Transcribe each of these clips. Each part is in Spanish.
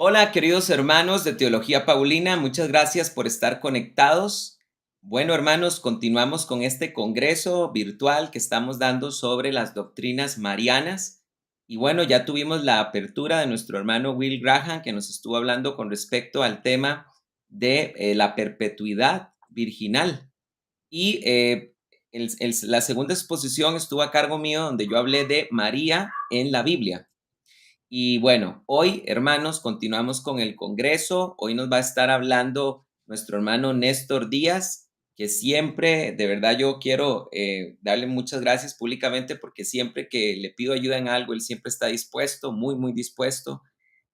Hola, queridos hermanos de Teología Paulina, muchas gracias por estar conectados. Bueno, hermanos, continuamos con este congreso virtual que estamos dando sobre las doctrinas marianas. Y bueno, ya tuvimos la apertura de nuestro hermano Will Graham, que nos estuvo hablando con respecto al tema de la perpetuidad virginal. Y la segunda exposición estuvo a cargo mío, donde yo hablé de María en la Biblia. Y bueno, hoy, hermanos, continuamos con el Congreso. Hoy nos va a estar hablando nuestro hermano Néstor Díaz, que siempre, de verdad, yo quiero darle muchas gracias públicamente porque siempre que le pido ayuda en algo, él siempre está dispuesto, muy, muy dispuesto.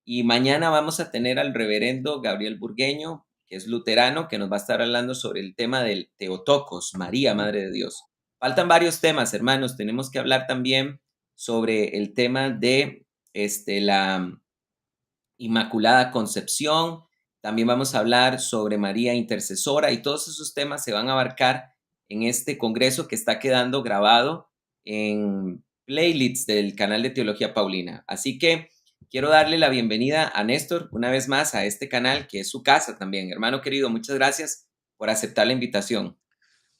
Y mañana vamos a tener al reverendo Gabriel Burgueño, que es luterano, que nos va a estar hablando sobre el tema del Teotocos, María, Madre de Dios. Faltan varios temas, hermanos. Tenemos que hablar también sobre el tema de la Inmaculada Concepción. También vamos a hablar sobre María Intercesora y todos esos temas se van a abarcar en este congreso que está quedando grabado en playlists del canal de Teología Paulina. Así que quiero darle la bienvenida a Néstor una vez más a este canal que es su casa también. Hermano querido, muchas gracias por aceptar la invitación.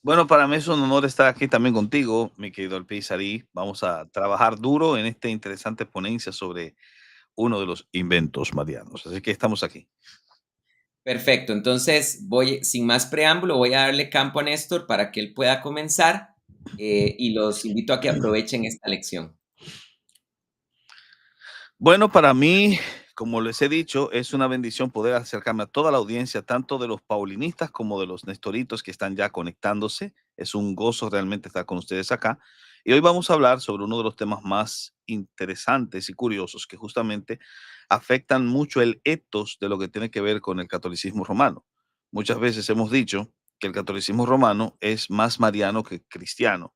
Bueno, para mí es un honor estar aquí también contigo, mi querido Alpizarí. Vamos a trabajar duro en esta interesante ponencia sobre uno de los inventos marianos. Así que estamos aquí. Perfecto, entonces voy, sin más preámbulo, voy a darle campo a Néstor para que él pueda comenzar y los invito a que aprovechen esta lección. Bueno, para mí, como les he dicho, es una bendición poder acercarme a toda la audiencia, tanto de los paulinistas como de los nestoritos que están ya conectándose. Es un gozo realmente estar con ustedes acá. Y hoy vamos a hablar sobre uno de los temas más interesantes y curiosos que justamente afectan mucho el etos de lo que tiene que ver con el catolicismo romano. Muchas veces hemos dicho que el catolicismo romano es más mariano que cristiano.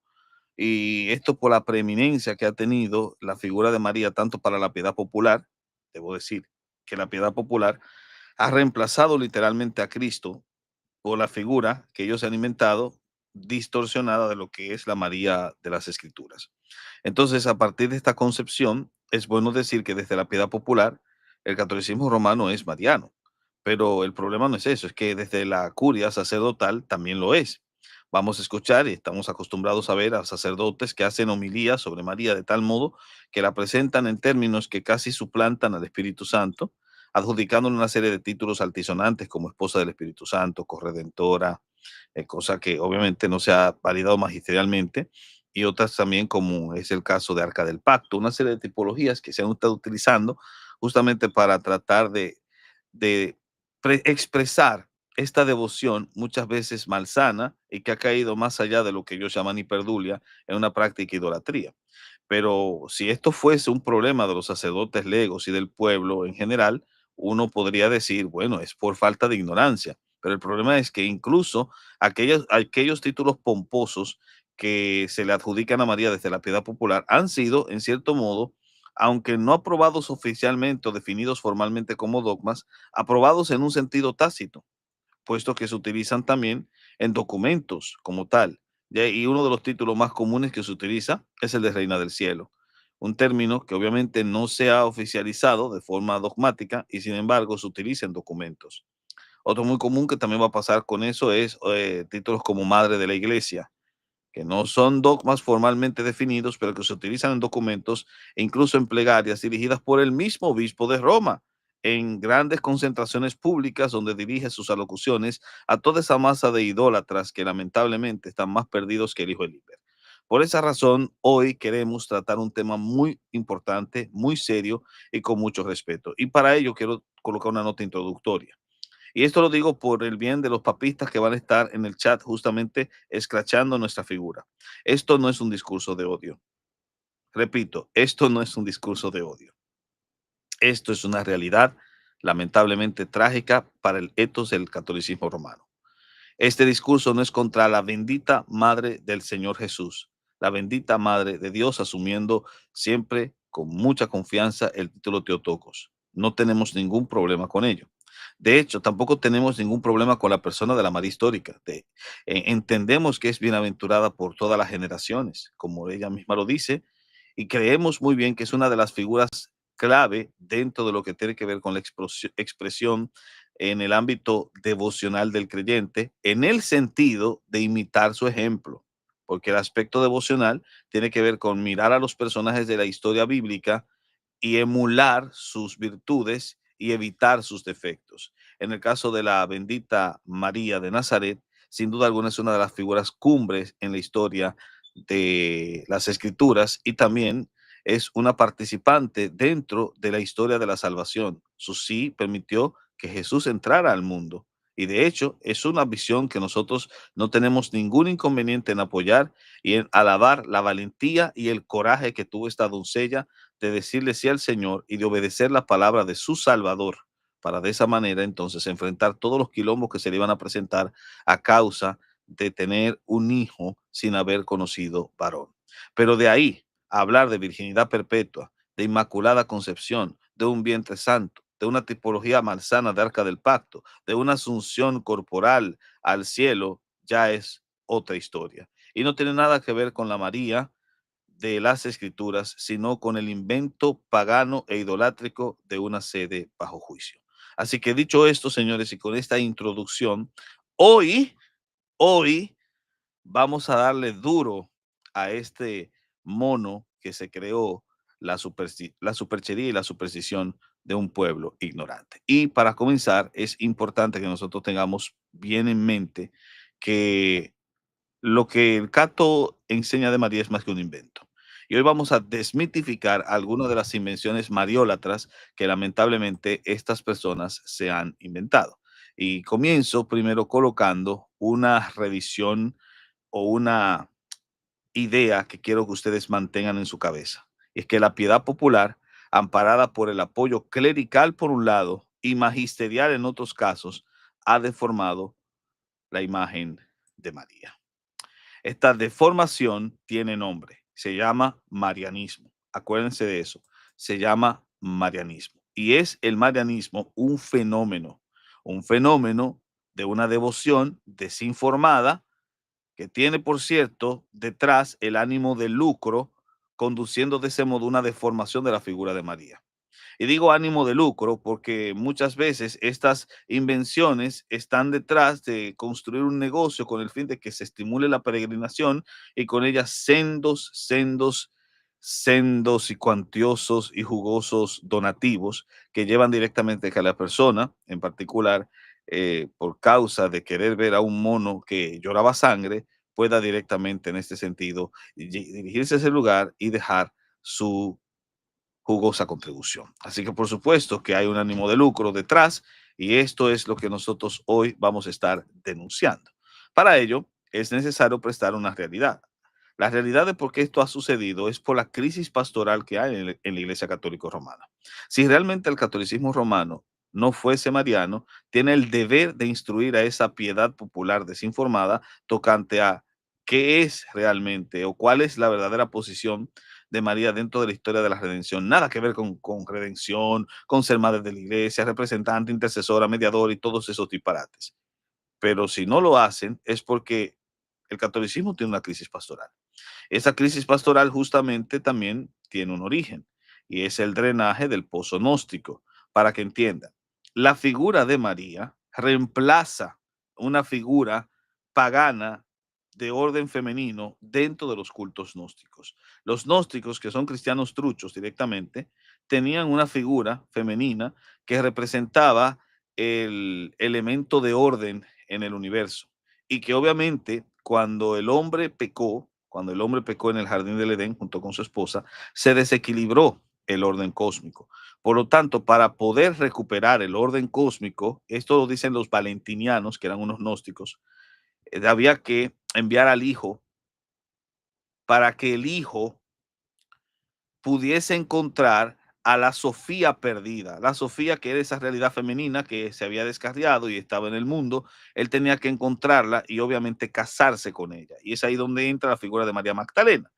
Y esto por la preeminencia que ha tenido la figura de María, tanto para la piedad popular, debo decir que la piedad popular ha reemplazado literalmente a Cristo por la figura que ellos han inventado, distorsionada de lo que es la María de las Escrituras. Entonces, a partir de esta concepción, es bueno decir que desde la piedad popular, el catolicismo romano es mariano. Pero el problema no es eso, es que desde la curia sacerdotal también lo es. Vamos a escuchar y estamos acostumbrados a ver a sacerdotes que hacen homilías sobre María de tal modo que la presentan en términos que casi suplantan al Espíritu Santo, adjudicándole una serie de títulos altisonantes como esposa del Espíritu Santo, corredentora, cosa que obviamente no se ha validado magisterialmente, y otras también como es el caso de Arca del Pacto, una serie de tipologías que se han estado utilizando justamente para tratar de expresar esta devoción muchas veces malsana y que ha caído más allá de lo que ellos llaman hiperdulia en una práctica idolatría. Pero si esto fuese un problema de los sacerdotes legos y del pueblo en general, uno podría decir, bueno, es por falta de ignorancia. Pero el problema es que incluso aquellos títulos pomposos que se le adjudican a María desde la piedad popular han sido, en cierto modo, aunque no aprobados oficialmente o definidos formalmente como dogmas, aprobados en un sentido tácito, puesto que se utilizan también en documentos como tal. Y uno de los títulos más comunes que se utiliza es el de Reina del Cielo, un término que obviamente no se ha oficializado de forma dogmática y sin embargo se utiliza en documentos. Otro muy común que también va a pasar con eso es títulos como Madre de la Iglesia, que no son dogmas formalmente definidos, pero que se utilizan en documentos e incluso en plegarias dirigidas por el mismo obispo de Roma, en grandes concentraciones públicas donde dirige sus alocuciones a toda esa masa de idólatras que lamentablemente están más perdidos que el hijo de Liber. Por esa razón, hoy queremos tratar un tema muy importante, muy serio y con mucho respeto. Y para ello quiero colocar una nota introductoria. Y esto lo digo por el bien de los papistas que van a estar en el chat justamente escrachando nuestra figura. Esto no es un discurso de odio. Repito, esto no es un discurso de odio. Esto es una realidad lamentablemente trágica para el etos del catolicismo romano. Este discurso no es contra la bendita Madre del Señor Jesús, la bendita Madre de Dios, asumiendo siempre con mucha confianza el título Teotocos. No tenemos ningún problema con ello. De hecho, tampoco tenemos ningún problema con la persona de la María histórica. Entendemos que es bienaventurada por todas las generaciones, como ella misma lo dice, y creemos muy bien que es una de las figuras clave dentro de lo que tiene que ver con la expresión en el ámbito devocional del creyente, en el sentido de imitar su ejemplo, porque el aspecto devocional tiene que ver con mirar a los personajes de la historia bíblica y emular sus virtudes y evitar sus defectos. En el caso de la bendita María de Nazaret, sin duda alguna es una de las figuras cumbres en la historia de las escrituras y también es una participante dentro de la historia de la salvación. Su sí permitió que Jesús entrara al mundo. Y de hecho, es una visión que nosotros no tenemos ningún inconveniente en apoyar y en alabar la valentía y el coraje que tuvo esta doncella de decirle sí al Señor y de obedecer la palabra de su Salvador, para de esa manera entonces enfrentar todos los quilombos que se le iban a presentar a causa de tener un hijo sin haber conocido varón. Pero de ahí a hablar de virginidad perpetua, de inmaculada concepción, de un vientre santo, de una tipología malsana de arca del pacto, de una asunción corporal al cielo, ya es otra historia. Y no tiene nada que ver con la María de las escrituras, sino con el invento pagano e idolátrico de una sede bajo juicio. Así que dicho esto, señores, y con esta introducción, hoy, hoy vamos a darle duro a este mono que se creó la superchería y la superstición de un pueblo ignorante. Y para comenzar, es importante que nosotros tengamos bien en mente que lo que el Cato enseña de María es más que un invento. Y hoy vamos a desmitificar algunas de las invenciones mariólatras que lamentablemente estas personas se han inventado. Y comienzo primero colocando una revisión o una idea que quiero que ustedes mantengan en su cabeza. Es que la piedad popular, amparada por el apoyo clerical por un lado y magisterial en otros casos, ha deformado la imagen de María. Esta deformación tiene nombre, se llama marianismo. Acuérdense de eso, se llama marianismo. Y es el marianismo un fenómeno de una devoción desinformada que tiene, por cierto, detrás el ánimo de lucro, conduciendo de ese modo una deformación de la figura de María. Y digo ánimo de lucro porque muchas veces estas invenciones están detrás de construir un negocio con el fin de que se estimule la peregrinación y con ellas sendos y cuantiosos y jugosos donativos que llevan directamente a que la persona, en particular, por causa de querer ver a un mono que lloraba sangre, pueda directamente en este sentido dirigirse a ese lugar y dejar su jugosa contribución. Así que por supuesto que hay un ánimo de lucro detrás y esto es lo que nosotros hoy vamos a estar denunciando. Para ello es necesario prestar una realidad. La realidad de por qué esto ha sucedido es por la crisis pastoral que hay en la Iglesia Católica Romana. Si realmente el catolicismo romano no fuese mariano, tiene el deber de instruir a esa piedad popular desinformada tocante a qué es realmente o cuál es la verdadera posición de María dentro de la historia de la redención. Nada que ver con redención, con ser madre de la iglesia, representante, intercesora, mediador y todos esos disparates. Pero si no lo hacen es porque el catolicismo tiene una crisis pastoral. Esa crisis pastoral justamente también tiene un origen y es el drenaje del pozo gnóstico. Para que entiendan, la figura de María reemplaza una figura pagana de orden femenino dentro de los cultos gnósticos. Los gnósticos, que son cristianos truchos directamente, tenían una figura femenina que representaba el elemento de orden en el universo y que obviamente cuando el hombre pecó en el jardín del Edén junto con su esposa, se desequilibró el orden cósmico. Por lo tanto, para poder recuperar el orden cósmico, esto lo dicen los valentinianos, que eran unos gnósticos, había que enviar al hijo para que el hijo pudiese encontrar a la Sofía perdida. La Sofía, que era esa realidad femenina que se había descarriado y estaba en el mundo, él tenía que encontrarla y obviamente casarse con ella. Y es ahí donde entra la figura de María Magdalena.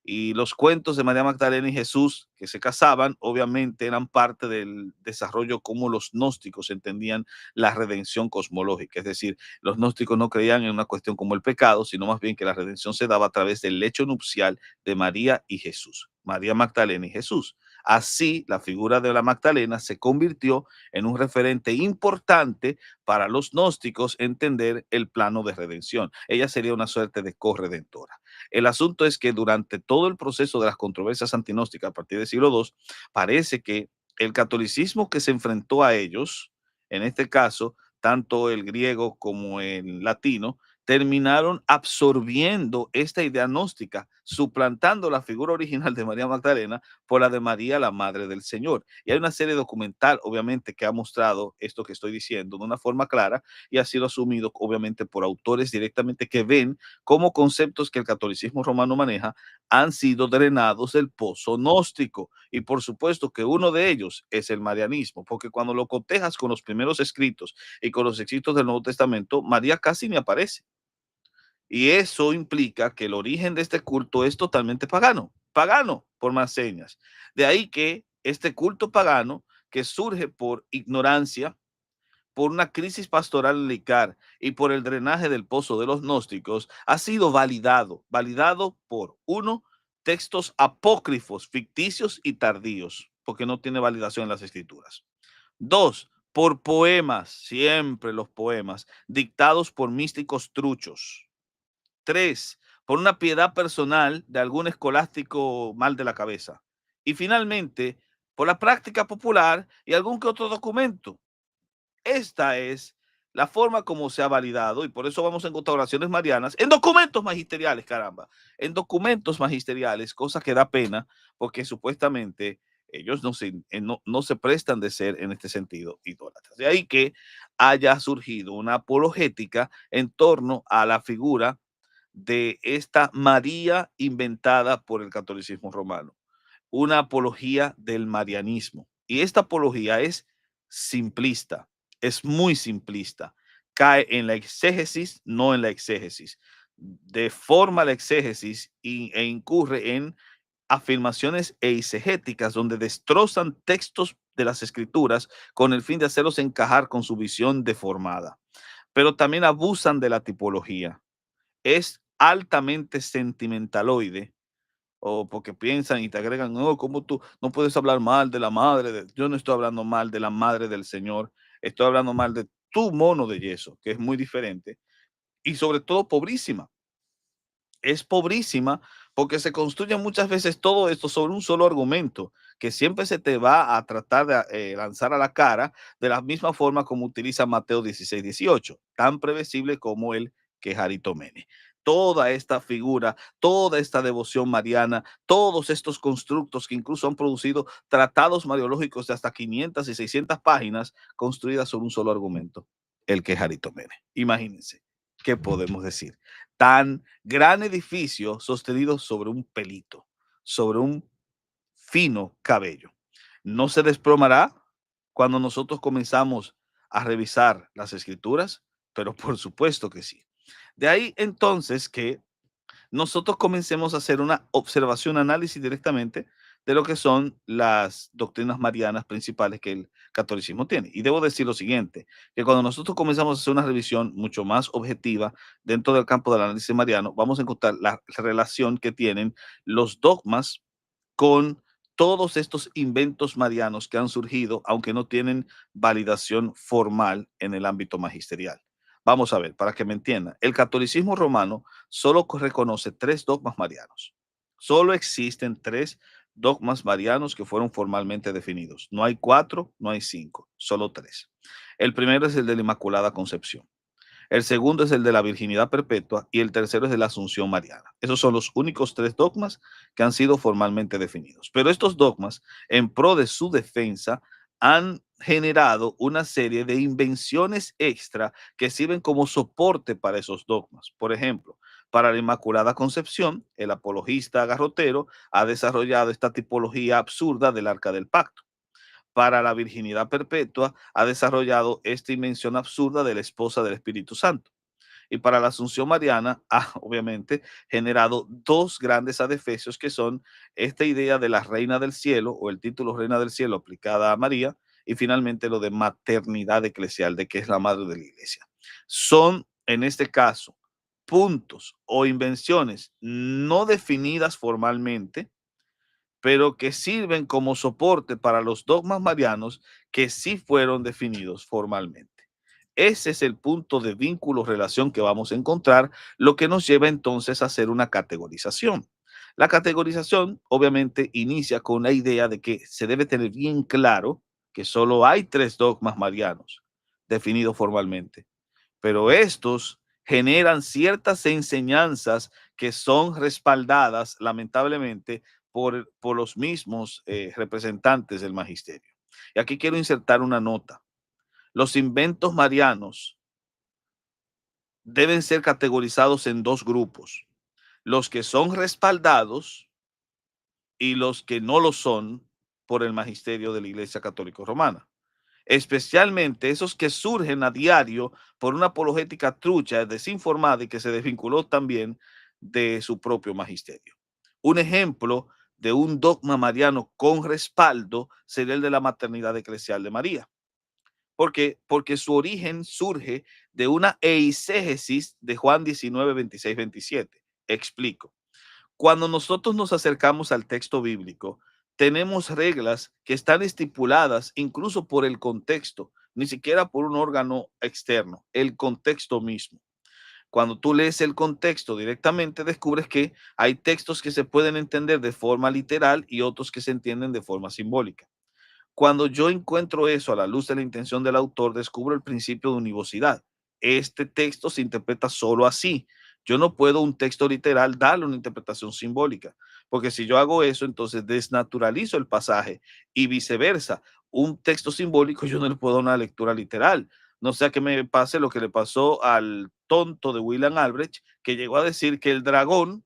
Y los cuentos de María Magdalena y Jesús que se casaban, obviamente eran parte del desarrollo como los gnósticos entendían la redención cosmológica. Es decir, los gnósticos no creían en una cuestión como el pecado, sino más bien que la redención se daba a través del lecho nupcial de María y Jesús, María Magdalena y Jesús. Así, la figura de la Magdalena se convirtió en un referente importante para los gnósticos entender el plano de redención. Ella sería una suerte de corredentora. El asunto es que durante todo el proceso de las controversias antinósticas a partir del siglo II, parece que el catolicismo que se enfrentó a ellos, en este caso, tanto el griego como el latino, terminaron absorbiendo esta idea gnóstica, suplantando la figura original de María Magdalena por la de María, la Madre del Señor. Y hay una serie documental, obviamente, que ha mostrado esto que estoy diciendo de una forma clara y ha sido asumido, obviamente, por autores directamente que ven cómo conceptos que el catolicismo romano maneja han sido drenados del pozo gnóstico. Y por supuesto que uno de ellos es el marianismo, porque cuando lo cotejas con los primeros escritos y con los escritos del Nuevo Testamento, María casi ni aparece. Y eso implica que el origen de este culto es totalmente pagano, pagano por más señas. De ahí que este culto pagano, que surge por ignorancia, por una crisis pastoral laical y por el drenaje del pozo de los gnósticos, ha sido validado por, uno, textos apócrifos, ficticios y tardíos, porque no tiene validación en las escrituras. Dos, por poemas, siempre los poemas, dictados por místicos truchos. Tres, por una piedad personal de algún escolástico mal de la cabeza. Y finalmente, por la práctica popular y algún que otro documento. Esta es la forma como se ha validado y por eso vamos a encontrar oraciones marianas en documentos magisteriales, caramba, en documentos magisteriales, cosa que da pena porque supuestamente ellos no se prestan de ser en este sentido idólatras. De ahí que haya surgido una apologética en torno a la figura de esta María inventada por el catolicismo romano, una apología del marianismo. Y esta apología es simplista, es muy simplista, cae en la exégesis, no en la exégesis, deforma la exégesis e incurre en afirmaciones eisegéticas donde destrozan textos de las escrituras con el fin de hacerlos encajar con su visión deformada. Pero también abusan de la tipología. Es altamente sentimentaloide o porque piensan y te agregan, no, ¿cómo tú no puedes hablar mal de la madre? Yo no estoy hablando mal de la madre del Señor, estoy hablando mal de tu mono de yeso, que es muy diferente y sobre todo pobrísima. Es pobrísima porque se construye muchas veces todo esto sobre un solo argumento que siempre se te va a tratar de lanzar a la cara de la misma forma como utiliza Mateo 16:18, tan previsible como el quejarito mene. Toda esta figura, toda esta devoción mariana, todos estos constructos que incluso han producido tratados mariológicos de hasta 500 y 600 páginas construidas sobre un solo argumento, el quejarito mene. Imagínense, ¿qué podemos decir? Tan gran edificio sostenido sobre un pelito, sobre un fino cabello. ¿No se desplomará cuando nosotros comenzamos a revisar las escrituras? Pero por supuesto que sí. De ahí entonces que nosotros comencemos a hacer una observación, análisis directamente de lo que son las doctrinas marianas principales que el catolicismo tiene. Y debo decir lo siguiente, que cuando nosotros comenzamos a hacer una revisión mucho más objetiva dentro del campo del análisis mariano, vamos a encontrar la relación que tienen los dogmas con todos estos inventos marianos que han surgido, aunque no tienen validación formal en el ámbito magisterial. Vamos a ver, para que me entiendan, el catolicismo romano solo reconoce tres dogmas marianos. Solo existen tres dogmas marianos que fueron formalmente definidos. No hay cuatro, no hay cinco, solo tres. El primero es el de la Inmaculada Concepción. El segundo es el de la virginidad perpetua y el tercero es de la asunción mariana. Esos son los únicos tres dogmas que han sido formalmente definidos. Pero estos dogmas, en pro de su defensa, han generado una serie de invenciones extra que sirven como soporte para esos dogmas. Por ejemplo, para la Inmaculada Concepción, el apologista garrotero ha desarrollado esta tipología absurda del arca del pacto. Para la virginidad perpetua ha desarrollado esta invención absurda de la esposa del Espíritu Santo. Y para la Asunción Mariana ha obviamente generado dos grandes adefesios que son esta idea de la Reina del Cielo o el título Reina del Cielo aplicada a María y finalmente lo de maternidad eclesial, de que es la madre de la iglesia. Son en este caso puntos o invenciones no definidas formalmente pero que sirven como soporte para los dogmas marianos que sí fueron definidos formalmente. Ese es el punto de vínculo, relación que vamos a encontrar, lo que nos lleva entonces a hacer una categorización. La categorización obviamente inicia con la idea de que se debe tener bien claro que solo hay tres dogmas marianos definidos formalmente, pero estos generan ciertas enseñanzas que son respaldadas lamentablemente por los mismos representantes del magisterio. Y aquí quiero insertar una nota. Los inventos marianos deben ser categorizados en dos grupos: los que son respaldados y los que no lo son por el magisterio de la Iglesia Católica Romana, especialmente esos que surgen a diario por una apologética trucha, desinformada y que se desvinculó también de su propio magisterio. Un ejemplo de un dogma mariano con respaldo sería el de la maternidad eclesial de María. ¿Por qué? Porque su origen surge de una eisegesis de Juan 19, 26, 27. Explico. Cuando nosotros nos acercamos al texto bíblico, tenemos reglas que están estipuladas incluso por el contexto, ni siquiera por un órgano externo, el contexto mismo. Cuando tú lees el contexto directamente, descubres que hay textos que se pueden entender de forma literal y otros que se entienden de forma simbólica. Cuando yo encuentro eso a la luz de la intención del autor, descubro el principio de univocidad. Este texto se interpreta solo así. Yo no puedo un texto literal darle una interpretación simbólica, porque si yo hago eso, entonces desnaturalizo el pasaje y viceversa. Un texto simbólico yo no le puedo dar una lectura literal. No sea que me pase lo que le pasó al tonto de William Albrecht, que llegó a decir que el dragón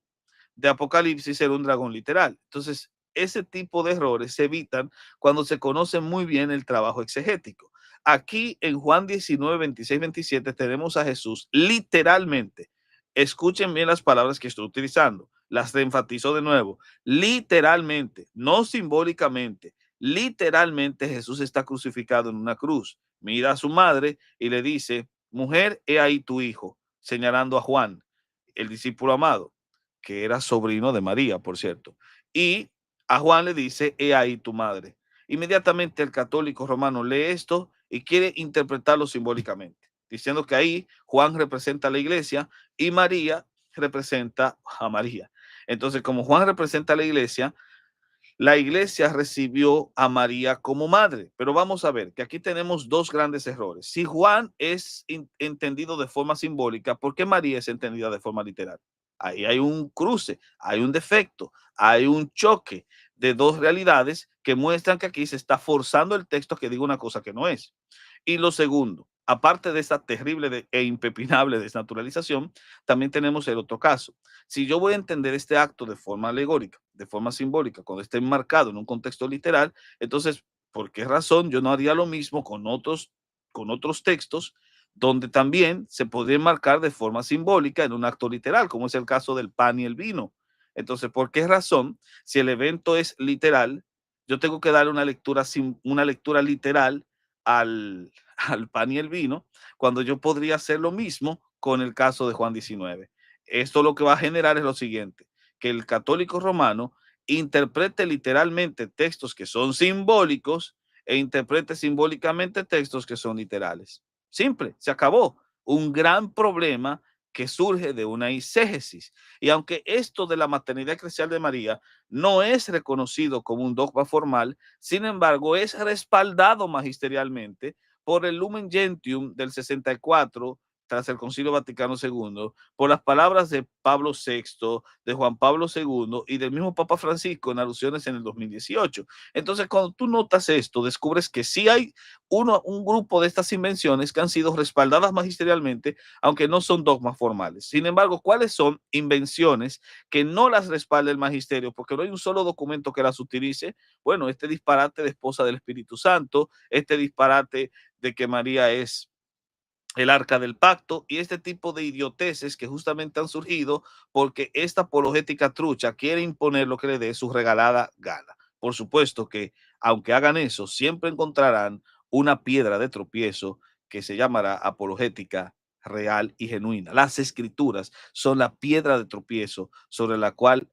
de Apocalipsis era un dragón literal. Entonces, ese tipo de errores se evitan cuando se conoce muy bien el trabajo exegético. Aquí en Juan 19, 26, 27 tenemos a Jesús literalmente. Escuchen bien las palabras que estoy utilizando. Las enfatizo de nuevo. Literalmente, no simbólicamente. Literalmente Jesús está crucificado en una cruz. Mira a su madre y le dice, mujer, he ahí tu hijo, señalando a Juan, el discípulo amado, que era sobrino de María, por cierto. Y a Juan le dice, he ahí tu madre. Inmediatamente el católico romano lee esto y quiere interpretarlo simbólicamente, diciendo que ahí Juan representa a la iglesia y María representa a María. Entonces, como Juan representa a la iglesia recibió a María como madre. Pero vamos a ver que aquí tenemos dos grandes errores. Si Juan es entendido de forma simbólica, ¿por qué María es entendida de forma literal? Ahí hay un cruce, hay un defecto, hay un choque de dos realidades que muestran que aquí se está forzando el texto a que diga una cosa que no es. Y lo segundo, aparte de esta terrible e impepinable desnaturalización, también tenemos el otro caso. Si yo voy a entender este acto de forma alegórica, de forma simbólica, cuando esté enmarcado en un contexto literal, entonces, ¿por qué razón yo no haría lo mismo con otros textos donde también se podría enmarcar de forma simbólica en un acto literal, como es el caso del pan y el vino? Entonces, ¿por qué razón, si el evento es literal, yo tengo que dar una lectura literal al pan y el vino, cuando yo podría hacer lo mismo con el caso de Juan 19? Esto lo que va a generar es lo siguiente, que el católico romano interprete literalmente textos que son simbólicos e interprete simbólicamente textos que son literales. Simple, se acabó. Un gran problema que surge de una eisegesis. Y aunque esto de la maternidad eclesial de María no es reconocido como un dogma formal, sin embargo es respaldado magisterialmente por el Lumen Gentium del 64 tras el Concilio Vaticano II, por las palabras de Pablo VI, de Juan Pablo II y del mismo Papa Francisco en alusiones en el 2018. Entonces, cuando tú notas esto, descubres que sí hay un grupo de estas invenciones que han sido respaldadas magisterialmente, aunque no son dogmas formales. Sin embargo, ¿cuáles son invenciones que no las respalda el magisterio? Porque no hay un solo documento que las utilice. Bueno, este disparate de esposa del Espíritu Santo, este disparate de que María es el arca del pacto y este tipo de idioteces que justamente han surgido porque esta apologética trucha quiere imponer lo que le dé su regalada gana. Por supuesto que aunque hagan eso, siempre encontrarán una piedra de tropiezo que se llamará apologética real y genuina. Las escrituras son la piedra de tropiezo sobre la cual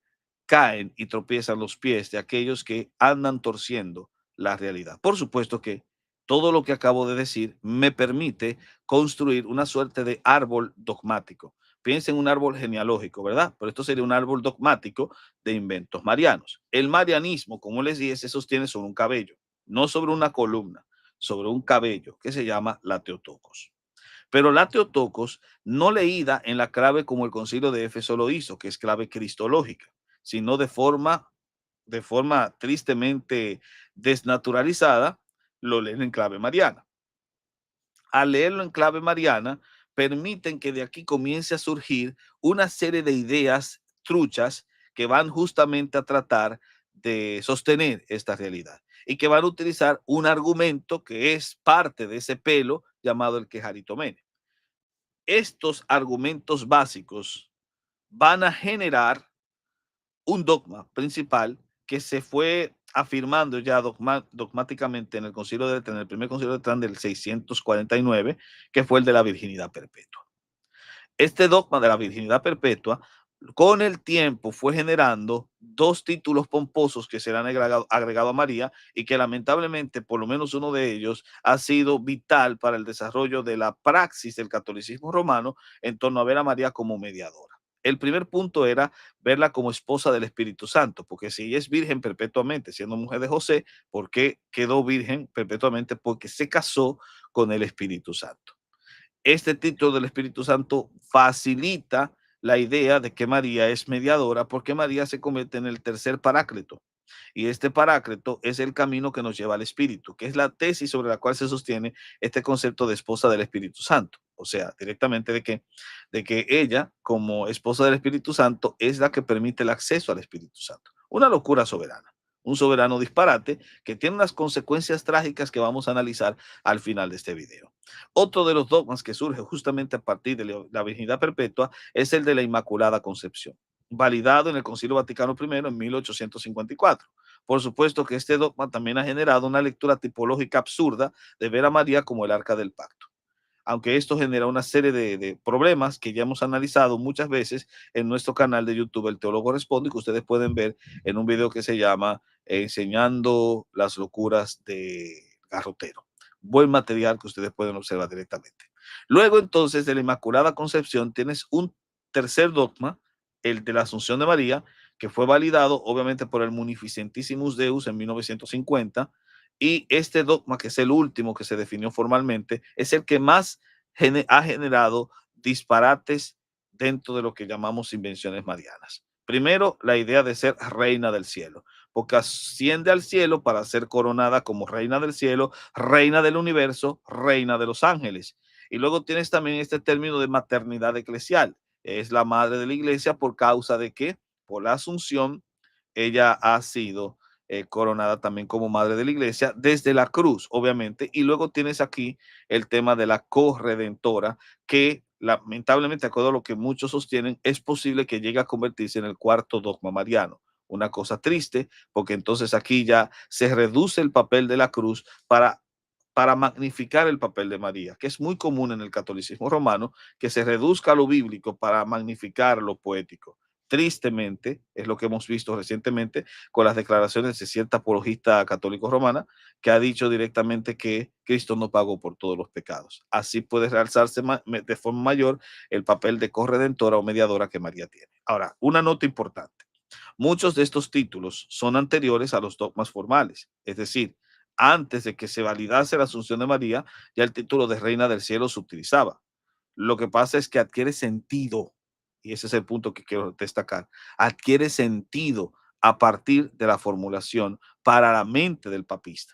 caen y tropiezan los pies de aquellos que andan torciendo la realidad. Por supuesto que todo lo que acabo de decir me permite construir una suerte de árbol dogmático. Piensa en un árbol genealógico, ¿verdad? Pero esto sería un árbol dogmático de inventos marianos. El marianismo, como les dije, se sostiene sobre un cabello, no sobre una columna, sobre un cabello que se llama la Teotocos. Pero la Teotocos no leída en la clave como el concilio de Éfeso lo hizo, que es clave cristológica, sino de forma tristemente desnaturalizada, lo leen en clave mariana. Al leerlo en clave mariana, permiten que de aquí comience a surgir una serie de ideas truchas que van justamente a tratar de sostener esta realidad y que van a utilizar un argumento que es parte de ese pelo llamado el quejaritomene. Estos argumentos básicos van a generar un dogma principal que se fue afirmando ya dogmáticamente en el concilio de Letrán, en el primer concilio de Letrán del 649, que fue el de la virginidad perpetua. Este dogma de la virginidad perpetua, con el tiempo fue generando dos títulos pomposos que serán agregado a María y que lamentablemente por lo menos uno de ellos ha sido vital para el desarrollo de la praxis del catolicismo romano en torno a ver a María como mediadora. El primer punto era verla como esposa del Espíritu Santo, porque si ella es virgen perpetuamente, siendo mujer de José, ¿por qué quedó virgen perpetuamente? Porque se casó con el Espíritu Santo. Este título del Espíritu Santo facilita la idea de que María es mediadora porque María se convierte en el tercer paráclito. Y este paráclito es el camino que nos lleva al Espíritu, que es la tesis sobre la cual se sostiene este concepto de esposa del Espíritu Santo. O sea, directamente de que ella, como esposa del Espíritu Santo, es la que permite el acceso al Espíritu Santo. Una locura soberana, un soberano disparate que tiene unas consecuencias trágicas que vamos a analizar al final de este video. Otro de los dogmas que surge justamente a partir de la virginidad perpetua es el de la Inmaculada Concepción, validado en el Concilio Vaticano I en 1854. Por supuesto que este dogma también ha generado una lectura tipológica absurda de ver a María como el arca del pacto, aunque esto genera una serie de problemas que ya hemos analizado muchas veces en nuestro canal de YouTube, El Teólogo Responde, y que ustedes pueden ver en un video que se llama Enseñando las locuras de Garrotero. Buen material que ustedes pueden observar directamente. Luego entonces de la Inmaculada Concepción tienes un tercer dogma, el de la Asunción de María, que fue validado obviamente por el Munificentissimus Deus en 1950, y este dogma, que es el último que se definió formalmente, es el que más ha generado disparates dentro de lo que llamamos invenciones marianas. Primero, la idea de ser reina del cielo, porque asciende al cielo para ser coronada como reina del cielo, reina del universo, reina de los ángeles. Y luego tienes también este término de maternidad eclesial. Es la madre de la iglesia por causa de que, por la asunción, ella ha sido coronada también como madre de la iglesia desde la cruz, obviamente. Y luego tienes aquí el tema de la corredentora, que lamentablemente, de acuerdo a lo que muchos sostienen, es posible que llegue a convertirse en el cuarto dogma mariano. Una cosa triste, porque entonces aquí ya se reduce el papel de la cruz para magnificar el papel de María, que es muy común en el catolicismo romano, que se reduzca lo bíblico para magnificar lo poético. Tristemente, es lo que hemos visto recientemente con las declaraciones de cierta apologista católico romana que ha dicho directamente que Cristo no pagó por todos los pecados. Así puede realzarse de forma mayor el papel de corredentora o mediadora que María tiene. Ahora, una nota importante. Muchos de estos títulos son anteriores a los dogmas formales, es decir, antes de que se validase la Asunción de María, ya el título de Reina del Cielo se utilizaba. Lo que pasa es que adquiere sentido, y ese es el punto que quiero destacar, adquiere sentido a partir de la formulación para la mente del papista.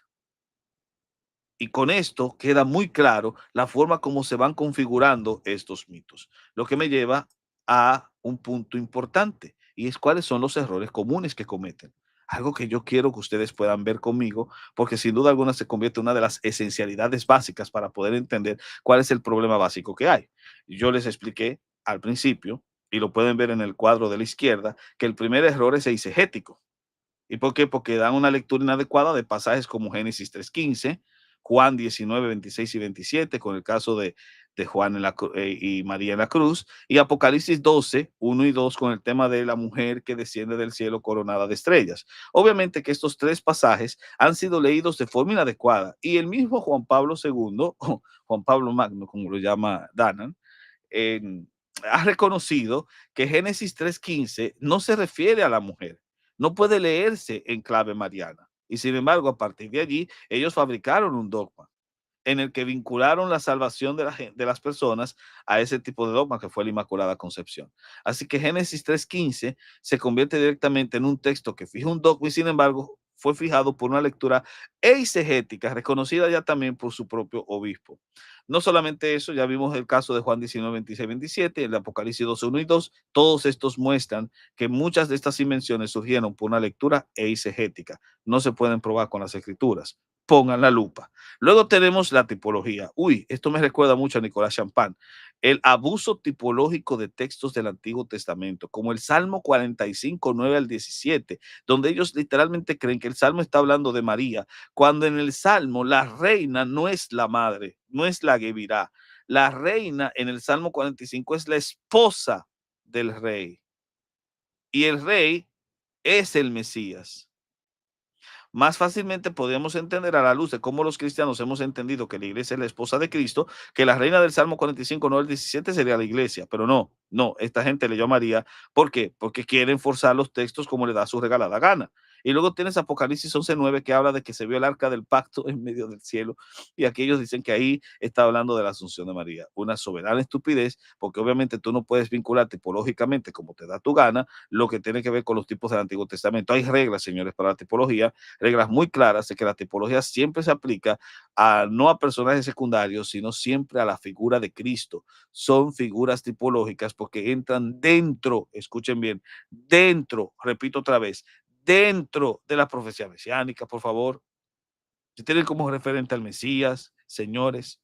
Y con esto queda muy claro la forma como se van configurando estos mitos, lo que me lleva a un punto importante, y es cuáles son los errores comunes que cometen. Algo que yo quiero que ustedes puedan ver conmigo, porque sin duda alguna se convierte en una de las esencialidades básicas para poder entender cuál es el problema básico que hay. Yo les expliqué al principio, y lo pueden ver en el cuadro de la izquierda, que el primer error es eisegético. ¿Y por qué? Porque dan una lectura inadecuada de pasajes como Génesis 3:15, Juan 19, 26 y 27, con el caso de Juan y María en la cruz, y Apocalipsis 12, 1 y 2 con el tema de la mujer que desciende del cielo coronada de estrellas. Obviamente que estos tres pasajes han sido leídos de forma inadecuada y el mismo Juan Pablo II, o Juan Pablo Magno, como lo llama Danan, en, ha reconocido que Génesis 3.15 no se refiere a la mujer, no puede leerse en clave mariana. Y sin embargo, a partir de allí, ellos fabricaron un dogma en el que vincularon la salvación de las personas a ese tipo de dogma que fue la Inmaculada Concepción. Así que Génesis 3.15 se convierte directamente en un texto que fija un dogma y sin embargo fue fijado por una lectura eisegética reconocida ya también por su propio obispo. No solamente eso, ya vimos el caso de Juan 19, 26, 27, el de Apocalipsis 12, 1 y 2, todos estos muestran que muchas de estas invenciones surgieron por una lectura eisegética, no se pueden probar con las escrituras. Pongan la lupa. Luego tenemos la tipología. Uy, esto me recuerda mucho a Nicolás Champagne. El abuso tipológico de textos del Antiguo Testamento, como el Salmo 45, 9 al 17, donde ellos literalmente creen que el Salmo está hablando de María, cuando en el Salmo la reina no es la madre, no es la Gebirá. La reina en el Salmo 45 es la esposa del rey y el rey es el Mesías. Más fácilmente podemos entender a la luz de cómo los cristianos hemos entendido que la iglesia es la esposa de Cristo, que la reina del Salmo 45, no el 17, sería la iglesia, pero no, esta gente leyó a María. ¿Por qué? Porque quieren forzar los textos como le da su regalada gana. Y luego tienes Apocalipsis 11:9 que habla de que se vio el arca del pacto en medio del cielo y aquellos dicen que ahí está hablando de la asunción de María. Una soberana estupidez, porque obviamente tú no puedes vincular tipológicamente como te da tu gana lo que tiene que ver con los tipos del Antiguo Testamento. Hay reglas, señores, para la tipología, reglas muy claras de que la tipología siempre se aplica no a personajes secundarios, sino siempre a la figura de Cristo. Son figuras tipológicas porque entran dentro, escuchen bien, dentro, repito otra vez, dentro de la profecía mesiánica, por favor. Si tienen como referente al Mesías, señores,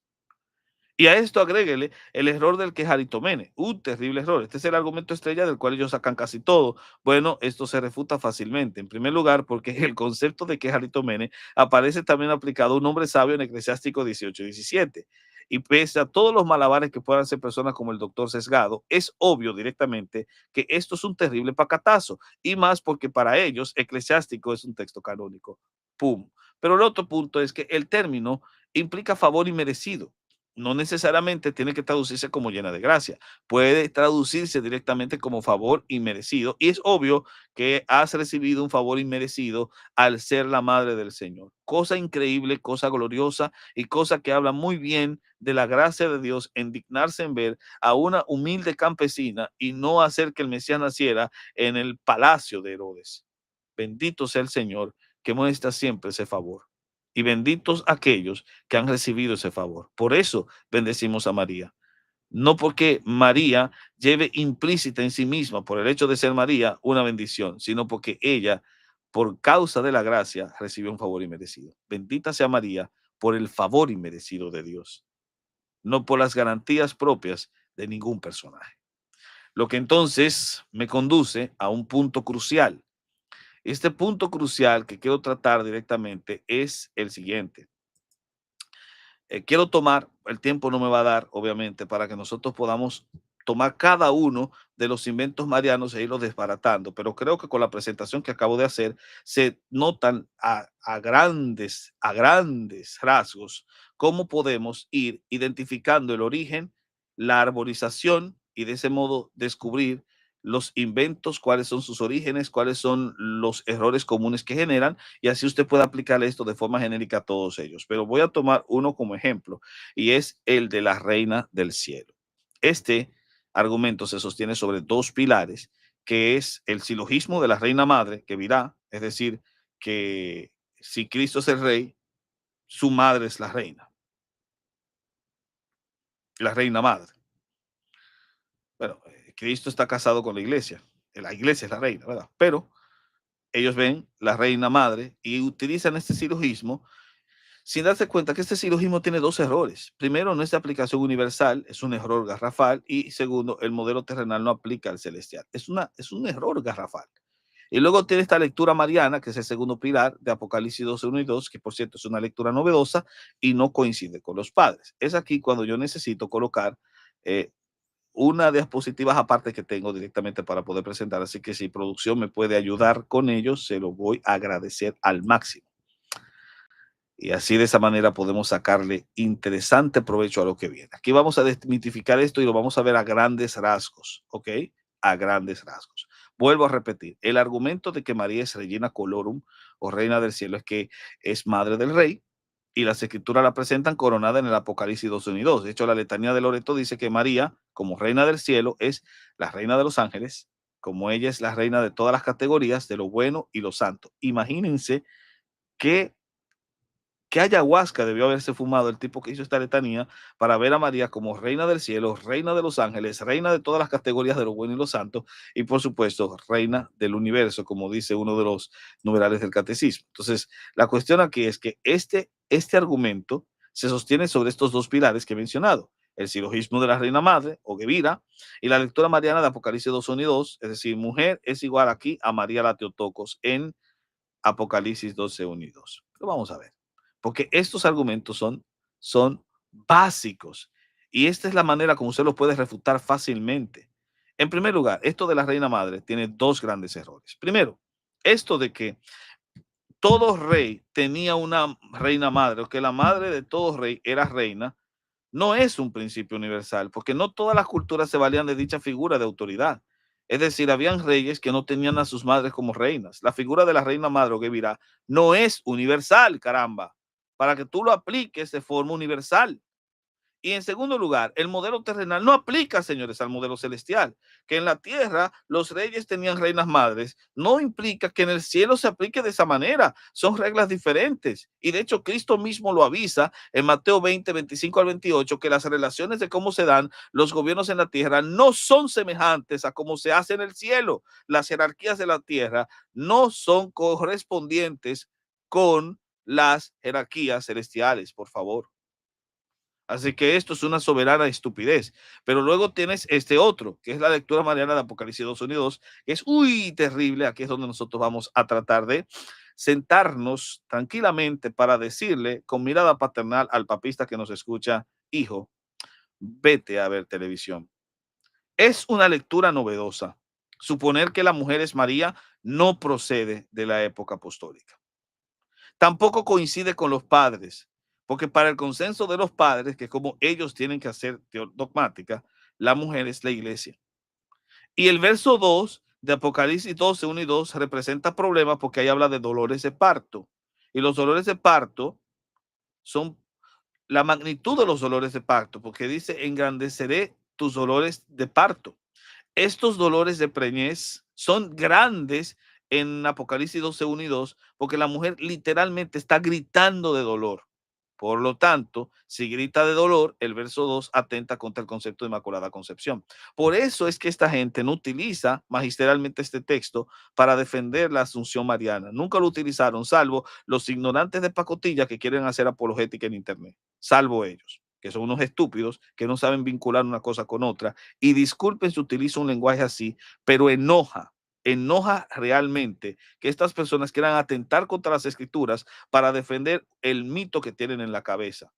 y a esto agréguele el error del quejaritomene, un terrible error. Este es el argumento estrella del cual ellos sacan casi todo. Bueno, esto se refuta fácilmente. En primer lugar, porque el concepto de quejaritomene aparece también aplicado a un hombre sabio en Eclesiástico 18:17. Y pese a todos los malabares que puedan hacer personas como el doctor Sesgado, es obvio directamente que esto es un terrible pacatazo. Y más porque para ellos Eclesiástico es un texto canónico. ¡Pum! Pero el otro punto es que el término implica favor inmerecido, no necesariamente tiene que traducirse como llena de gracia, puede traducirse directamente como favor inmerecido y es obvio que has recibido un favor inmerecido al ser la madre del Señor. Cosa increíble, cosa gloriosa y cosa que habla muy bien de la gracia de Dios en dignarse en ver a una humilde campesina y no hacer que el Mesías naciera en el palacio de Herodes. Bendito sea el Señor que muestra siempre ese favor. Y benditos aquellos que han recibido ese favor. Por eso bendecimos a María. No porque María lleve implícita en sí misma, por el hecho de ser María, una bendición, sino porque ella, por causa de la gracia, recibió un favor inmerecido. Bendita sea María por el favor inmerecido de Dios, no por las garantías propias de ningún personaje. Lo que entonces me conduce a un punto crucial. Este punto crucial que quiero tratar directamente es el siguiente. Quiero tomar, el tiempo no me va a dar, obviamente, para que nosotros podamos tomar cada uno de los inventos marianos e irlos desbaratando, pero creo que con la presentación que acabo de hacer se notan a grandes rasgos cómo podemos ir identificando el origen, la arborización y de ese modo descubrir los inventos, cuáles son sus orígenes, cuáles son los errores comunes que generan y así usted puede aplicar esto de forma genérica a todos ellos. Pero voy a tomar uno como ejemplo y es el de la reina del cielo. Este argumento se sostiene sobre dos pilares, que es el silogismo de la reina madre, que virá, es decir, que si Cristo es el rey, su madre es la reina madre. Bueno, Cristo está casado con la iglesia es la reina, ¿verdad? Pero ellos ven la reina madre y utilizan este silogismo sin darse cuenta que este silogismo tiene dos errores. Primero, no es de aplicación universal, es un error garrafal. Y segundo, el modelo terrenal no aplica al celestial. Es un error garrafal. Y luego tiene esta lectura mariana, que es el segundo pilar de Apocalipsis 12, 1 y 2, que por cierto es una lectura novedosa y no coincide con los padres. Es aquí cuando yo necesito colocar eh, una diapositivas aparte que tengo directamente para poder presentar. Así que si producción me puede ayudar con ellos, se lo voy a agradecer al máximo. Y así de esa manera podemos sacarle interesante provecho a lo que viene. Aquí vamos a desmitificar esto y lo vamos a ver a grandes rasgos, ¿ok? A grandes rasgos. Vuelvo a repetir, el argumento de que María es Regina Colorum o Reina del Cielo es que es madre del rey y las escrituras la presentan coronada en el Apocalipsis 2:1 y 2. De hecho, la letanía de Loreto dice que María, como Reina del Cielo, es la Reina de los Ángeles, como ella es la Reina de todas las categorías, de lo bueno y lo santo. Imagínense que ¿qué ayahuasca debió haberse fumado el tipo que hizo esta letanía para ver a María como reina del cielo, reina de los ángeles, reina de todas las categorías de lo bueno y lo santo, y por supuesto, reina del universo, como dice uno de los numerales del catecismo? Entonces, la cuestión aquí es que este argumento se sostiene sobre estos dos pilares que he mencionado: el silogismo de la reina madre o Gevira y la lectura mariana de Apocalipsis 2:1 y 2, es decir, mujer es igual aquí a María la Teotocos en Apocalipsis 12:1 y 2. Pero vamos a ver, porque estos argumentos son básicos y esta es la manera como usted los puede refutar fácilmente. En primer lugar, esto de la reina madre tiene dos grandes errores. Primero, esto de que todo rey tenía una reina madre, o que la madre de todo rey era reina, no es un principio universal, porque no todas las culturas se valían de dicha figura de autoridad. Es decir, habían reyes que no tenían a sus madres como reinas. La figura de la reina madre o Gebirá no es universal, caramba, para que tú lo apliques de forma universal. Y en segundo lugar, el modelo terrenal no aplica, señores, al modelo celestial. Que en la tierra los reyes tenían reinas madres, no implica que en el cielo se aplique de esa manera. Son reglas diferentes. Y de hecho, Cristo mismo lo avisa en Mateo 20, 25 al 28, que las relaciones de cómo se dan los gobiernos en la tierra no son semejantes a cómo se hace en el cielo. Las jerarquías de la tierra no son correspondientes con las jerarquías celestiales, por favor. Así que esto es una soberana estupidez. Pero luego tienes este otro, que es la lectura mariana de Apocalipsis 2:1 y 2, que es terrible. Aquí es donde nosotros vamos a tratar de sentarnos tranquilamente para decirle con mirada paternal al papista que nos escucha: hijo, vete a ver televisión. Es una lectura novedosa. Suponer que la mujer es María no procede de la época apostólica. Tampoco coincide con los padres, porque para el consenso de los padres, que como ellos tienen que hacer dogmática, la mujer es la iglesia. Y el verso 2 de Apocalipsis 12, 1 y 2 representa problemas porque ahí habla de dolores de parto. Y los dolores de parto son la magnitud de los dolores de parto, porque dice: engrandeceré tus dolores de parto. Estos dolores de preñez son grandes en Apocalipsis 12, 1 y 2, porque la mujer literalmente está gritando de dolor. Por lo tanto, si grita de dolor, el verso 2 atenta contra el concepto de Inmaculada Concepción. Por eso es que esta gente no utiliza magistralmente este texto para defender la Asunción Mariana. Nunca lo utilizaron, salvo los ignorantes de pacotilla que quieren hacer apologética en Internet. Salvo ellos, que son unos estúpidos que no saben vincular una cosa con otra. Y disculpen si utilizo un lenguaje así, pero enoja realmente que estas personas quieran atentar contra las escrituras para defender el mito que tienen en la cabeza.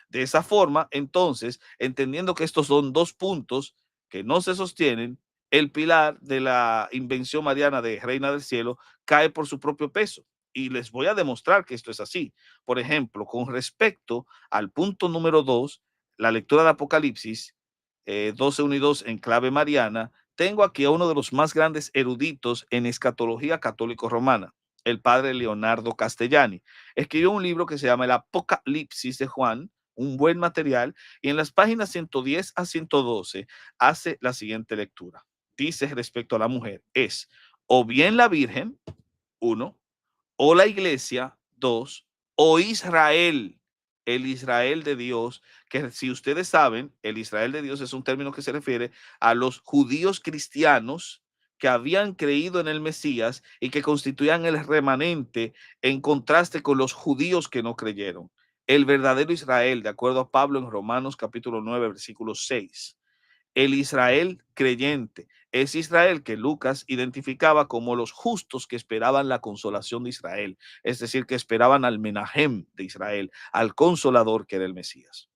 De esa forma, entonces, entendiendo que estos son dos puntos que no se sostienen, el pilar de la invención mariana de Reina del Cielo cae por su propio peso. Y les voy a demostrar que esto es así. Por ejemplo, con respecto al punto número 2, la lectura de Apocalipsis 12, 1 y 2 en clave mariana, tengo aquí a uno de los más grandes eruditos en escatología católico-romana, el padre Leonardo Castellani. Escribió un libro que se llama El Apocalipsis de Juan, un buen material, y en las páginas 110 a 112 hace la siguiente lectura. Dice respecto a la mujer: es o bien la Virgen, uno, o la iglesia, dos, o Israel, el Israel de Dios, que si ustedes saben, el Israel de Dios es un término que se refiere a los judíos cristianos que habían creído en el Mesías y que constituían el remanente en contraste con los judíos que no creyeron. El verdadero Israel, de acuerdo a Pablo en Romanos capítulo 9, versículo 6. el Israel creyente. Es Israel que Lucas identificaba como los justos que esperaban la consolación de Israel, es decir, que esperaban al Menahem de Israel, al consolador que era el Mesías.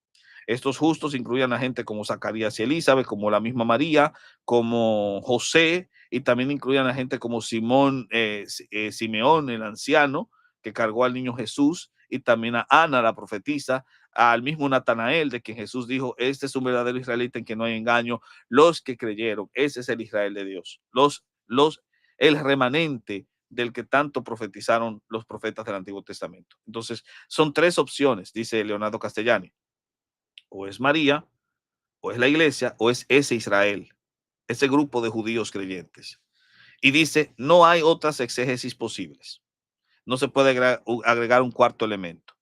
Estos justos incluían a gente como Zacarías y Elizabeth, como la misma María, como José, y también incluían a gente como Simeón, el anciano, que cargó al niño Jesús, y también a Ana, la profetisa, al mismo Natanael, de quien Jesús dijo, este es un verdadero israelita en que no hay engaño, los que creyeron, ese es el Israel de Dios, el remanente del que tanto profetizaron los profetas del Antiguo Testamento. Entonces, son tres opciones, dice Leonardo Castellani: o es María, o es la iglesia, o es ese Israel, ese grupo de judíos creyentes. Y dice, no hay otras exégesis posibles. No se puede agregar un cuarto elemento.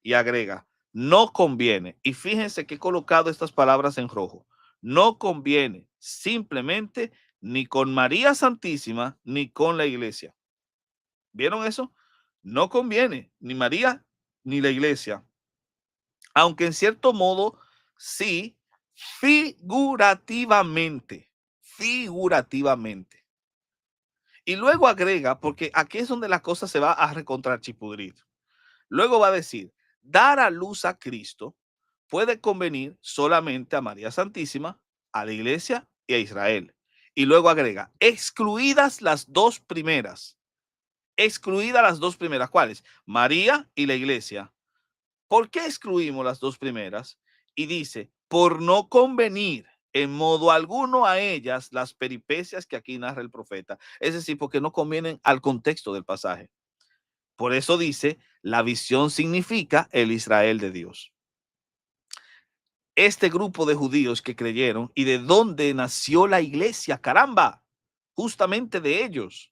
Y agrega, no conviene. Y fíjense que he colocado estas palabras en rojo. No conviene simplemente ni con María Santísima ni con la iglesia. ¿Vieron eso? No conviene ni María ni la iglesia. Aunque en cierto modo sí, figurativamente, figurativamente. Y luego agrega, porque aquí es donde la cosa se va a recontrachipudrir. Luego va a decir, dar a luz a Cristo puede convenir solamente a María Santísima, a la iglesia y a Israel. Y luego agrega, excluidas las dos primeras. Excluidas las dos primeras. ¿Cuáles? María y la iglesia. ¿Por qué excluimos las dos primeras? Y dice, por no convenir en modo alguno a ellas las peripecias que aquí narra el profeta. Es decir, porque no convienen al contexto del pasaje. Por eso dice, la visión significa el Israel de Dios. Este grupo de judíos que creyeron y de dónde nació la iglesia, caramba, justamente de ellos.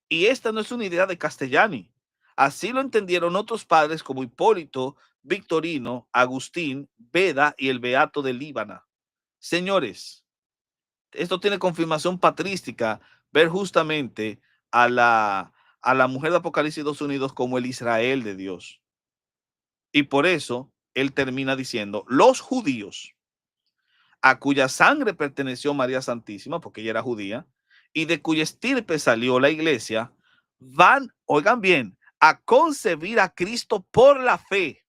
Y esta no es una idea de Castellani. Así lo entendieron otros padres como Hipólito, Victorino, Agustín, Beda y el Beato de Líbana. Señores, esto tiene confirmación patrística, ver justamente a la mujer de Apocalipsis 2 Unidos como el Israel de Dios. Y por eso él termina diciendo, los judíos a cuya sangre perteneció María Santísima, porque ella era judía, y de cuya estirpe salió la iglesia, van, oigan bien, a concebir a Cristo por la fe,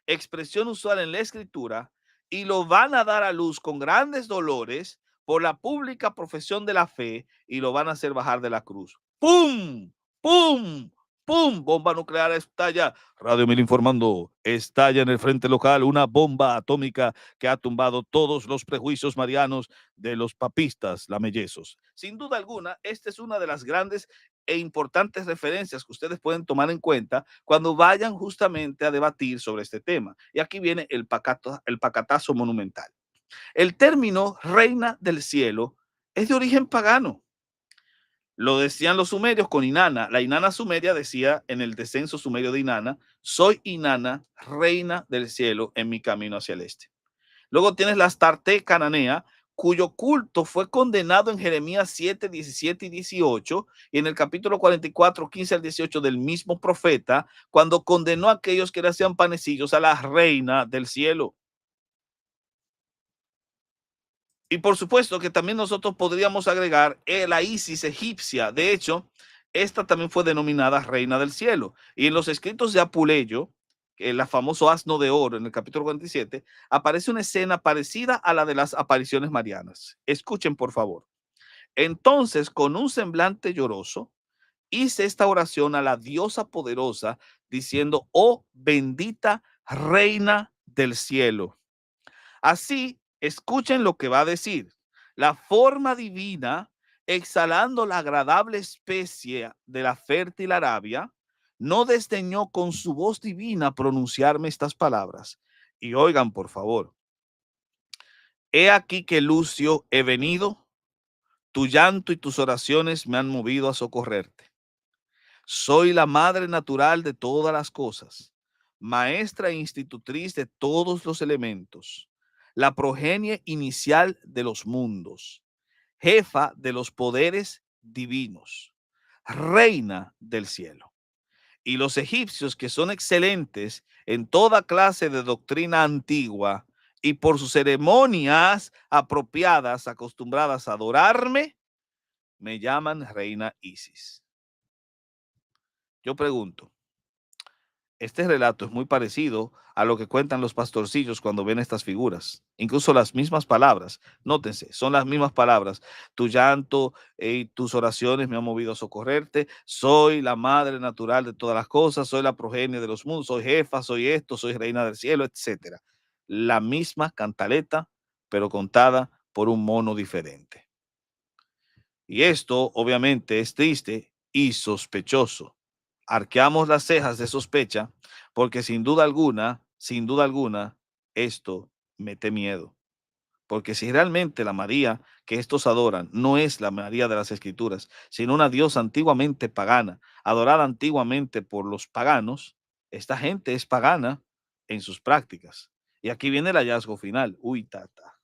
expresión usual en la escritura, y lo van a dar a luz con grandes dolores por la pública profesión de la fe, y lo van a hacer bajar de la cruz. ¡Pum! ¡Pum! ¡Pum! Bomba nuclear estalla. Radio Mil informando. Estalla en el frente local una bomba atómica que ha tumbado todos los prejuicios marianos de los papistas lamellezos. Sin duda alguna, esta es una de las grandes e importantes referencias que ustedes pueden tomar en cuenta cuando vayan justamente a debatir sobre este tema. Y aquí viene el pacatazo monumental. El término reina del cielo es de origen pagano. Lo decían los sumerios con Inanna. La Inanna sumeria decía en el descenso sumerio de Inanna, soy Inanna, reina del cielo en mi camino hacia el este. Luego tienes la Astarte cananea, cuyo culto fue condenado en Jeremías 7, 17 y 18, y en el capítulo 44, 15 al 18 del mismo profeta, cuando condenó a aquellos que le hacían panecillos a la reina del cielo. Y por supuesto que también nosotros podríamos agregar la Isis egipcia. De hecho, esta también fue denominada reina del cielo. Y en los escritos de Apuleyo, el famoso asno de oro, en el capítulo 47, aparece una escena parecida a la de las apariciones marianas. Escuchen, por favor. Entonces, con un semblante lloroso, hice esta oración a la diosa poderosa, diciendo, oh bendita reina del cielo. Así, escuchen lo que va a decir. La forma divina, exhalando la agradable especie de la fértil Arabia, no desdeñó con su voz divina pronunciarme estas palabras. Y oigan, por favor, he aquí que Lucio he venido, tu llanto y tus oraciones me han movido a socorrerte. Soy la madre natural de todas las cosas, maestra e institutriz de todos los elementos, la progenie inicial de los mundos, jefa de los poderes divinos, reina del cielo. Y los egipcios, que son excelentes en toda clase de doctrina antigua, y por sus ceremonias apropiadas, acostumbradas a adorarme, me llaman reina Isis. Yo pregunto, este relato es muy parecido a lo que cuentan los pastorcillos cuando ven estas figuras. Incluso las mismas palabras, nótense, son las mismas palabras. Tu llanto y tus oraciones me han movido a socorrerte. Soy la madre natural de todas las cosas, soy la progenie de los mundos, soy jefa, soy esto, soy reina del cielo, etcétera. La misma cantaleta, pero contada por un mono diferente. Y esto obviamente es triste y sospechoso. Arqueamos las cejas de sospecha porque sin duda alguna, esto mete miedo. Porque si realmente la María que estos adoran no es la María de las Escrituras, sino una diosa antiguamente pagana, adorada antiguamente por los paganos, esta gente es pagana en sus prácticas. Y aquí viene el hallazgo final. Uy, tata.